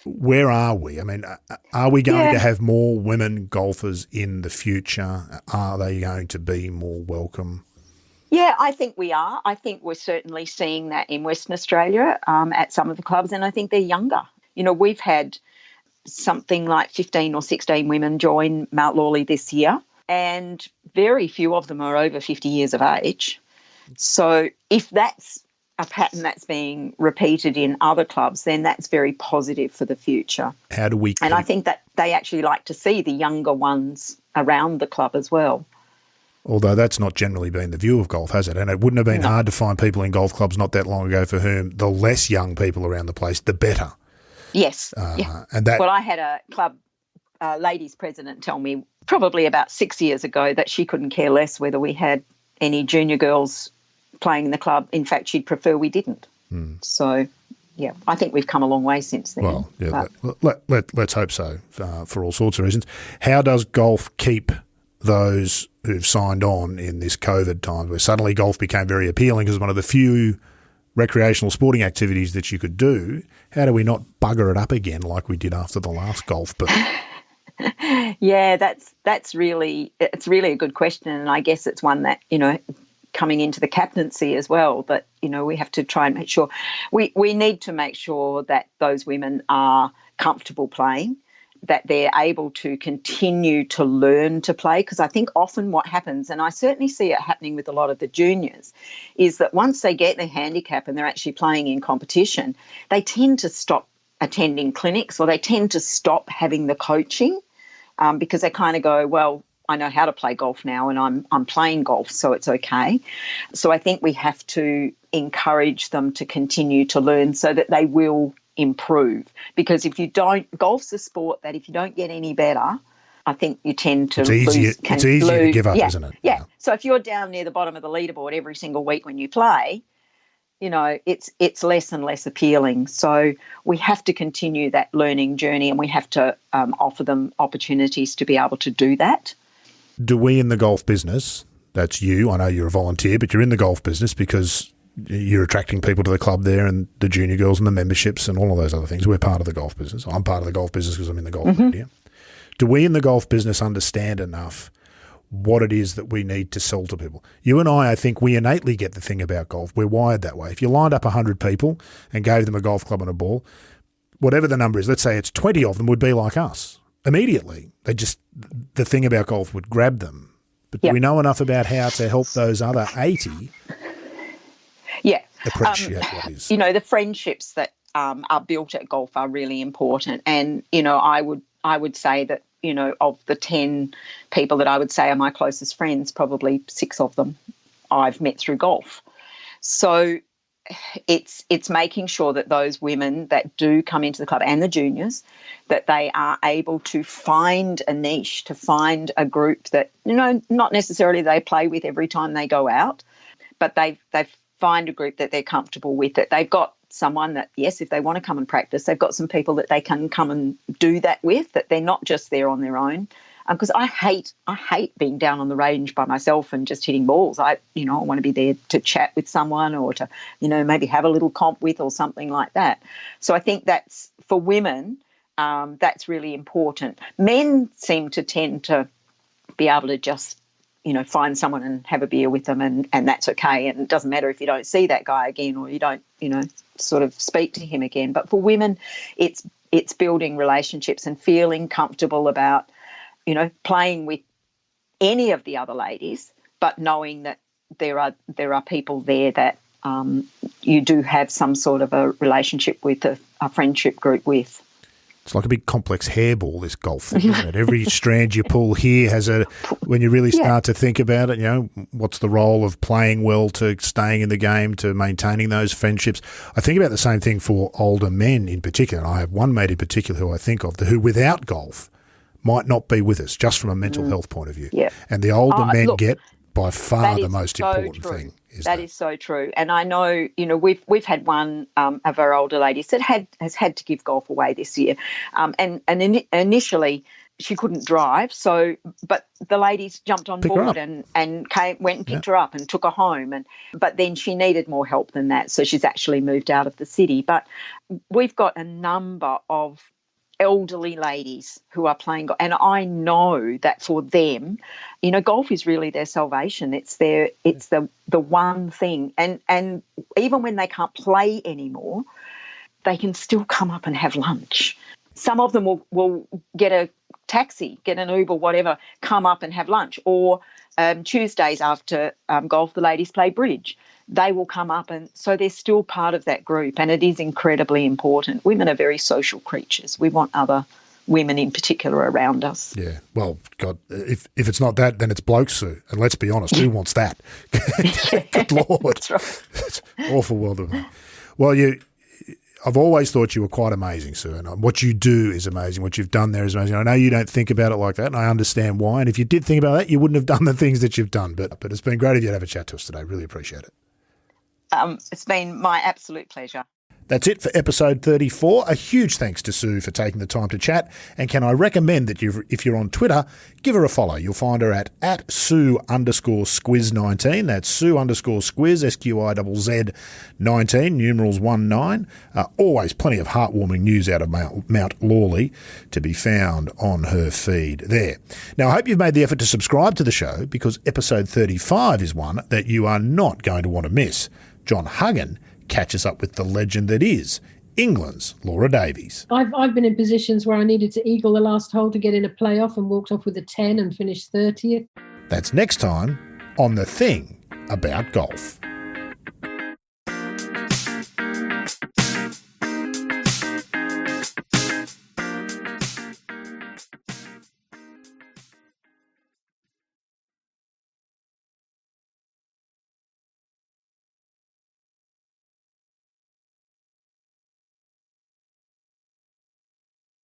where are we? I mean, are we going to have more women golfers in the future? Are they going to be more welcome? Yeah, I think we are. I think we're certainly seeing that in Western Australia at some of the clubs, and I think they're younger. We've had something like 15 or 16 women join Mount Lawley this year, and very few of them are over 50 years of age. So if that's a pattern that's being repeated in other clubs, then that's very positive for the future. How do we? And I think that they actually like to see the younger ones around the club as well. Although that's not generally been the view of golf, has it? And it wouldn't have been hard to find people in golf clubs not that long ago for whom the less young people around the place, the better. Yes. And that. Well, I had a club ladies president tell me probably about 6 years ago that she couldn't care less whether we had any junior girls playing in the club. In fact, she'd prefer we didn't. So yeah, I think we've come a long way since then. Well, yeah, let's hope so for all sorts of reasons. How does golf keep those who've signed on in this COVID time where suddenly golf became very appealing because one of the few recreational sporting activities that you could do? How do we not bugger it up again like we did after the last golf boom? Yeah, it's really a good question, and I guess it's one that, coming into the captaincy as well, that, we have to try and make sure we need to make sure that those women are comfortable playing, that they're able to continue to learn to play, because I think often what happens, and I certainly see it happening with a lot of the juniors, is that once they get their handicap and they're actually playing in competition, they tend to stop attending clinics, or they tend to stop having the coaching, because they kind of go, well, I know how to play golf now and I'm playing golf, so it's okay. So I think we have to encourage them to continue to learn so that they will improve. Because if you don't, golf's a sport that if you don't get any better, I think you tend to lose. It's easier to give up, isn't it? Yeah. So if you're down near the bottom of the leaderboard every single week when you play, it's less and less appealing. So we have to continue that learning journey, and we have to offer them opportunities to be able to do that. Do we in the golf business, that's you, I know you're a volunteer, but you're in the golf business because you're attracting people to the club there and the junior girls and the memberships and all of those other things. We're part of the golf business. I'm part of the golf business because I'm in the golf media. Do we in the golf business understand enough what it is that we need to sell to people? You and I think we innately get the thing about golf. We're wired that way. If you lined up 100 people and gave them a golf club and a ball, whatever the number is, let's say it's 20 of them would be like us. Immediately, the thing about golf would grab them. But do we know enough about how to help those other 80 appreciate what is? The friendships that are built at golf are really important. And, I would say that, of the 10 people that I would say are my closest friends, probably 6 of them I've met through golf. So it's making sure that those women that do come into the club, and the juniors, that they are able to find a niche, to find a group that, not necessarily they play with every time they go out, but they find a group that they're comfortable with, that they've got someone that, yes, if they want to come and practice, they've got some people that they can come and do that with, that they're not just there on their own. Because I hate being down on the range by myself and just hitting balls. I want to be there to chat with someone, or to, maybe have a little comp with, or something like that. So I think that's, for women, that's really important. Men seem to tend to be able to just, find someone and have a beer with them, and that's okay. And it doesn't matter if you don't see that guy again, or you don't, sort of speak to him again. But for women, it's building relationships and feeling comfortable about, playing with any of the other ladies, but knowing that there are people there that you do have some sort of a relationship with, a friendship group with. It's like a big complex hairball, this golf thing, isn't it? Every strand you pull here has when you really start to think about it, what's the role of playing well to staying in the game, to maintaining those friendships. I think about the same thing for older men in particular. And I have one mate in particular who I think of, who without golf might not be with us, just from a mental health point of view. Yeah. And the older men get by far the most important thing. That is so true. And I know, we've had one of our older ladies that has had to give golf away this year. And initially she couldn't drive, but the ladies jumped on board and went and picked her up and took her home. But then she needed more help than that, so she's actually moved out of the city. But we've got a number of elderly ladies who are playing golf, and I know that for them, golf is really their salvation. It's the one thing, and even when they can't play anymore, they can still come up and have lunch. Some of them will get a taxi, get an Uber, whatever, come up and have lunch. Or Tuesdays after golf, the ladies play bridge. They will come up, and so they're still part of that group, and it is incredibly important. Women are very social creatures. We want other women in particular around us. Yeah, well, God, if it's not that, then it's blokes, Sue. And let's be honest, who wants that? Good Lord. That's right. It's an awful world of it. Well, I've always thought you were quite amazing, Sue, and what you do is amazing. What you've done there is amazing. I know you don't think about it like that, and I understand why. And if you did think about that, you wouldn't have done the things that you've done. But it's been great of you to have a chat to us today. Really appreciate it. It's been my absolute pleasure. That's it for episode 34. A huge thanks to Sue for taking the time to chat. And can I recommend that if you're on Twitter, give her a follow. You'll find her at Sue_Squiz19. That's Sue_Squiz, SQIZZ 19, numerals 19. Always plenty of heartwarming news out of Mount Lawley to be found on her feed there. Now, I hope you've made the effort to subscribe to the show, because episode 35 is one that you are not going to want to miss. John Huggan catches up with the legend that is England's Laura Davies. I've been in positions where I needed to eagle the last hole to get in a playoff and walked off with a 10 and finished 30th. That's next time on The Thing About Golf.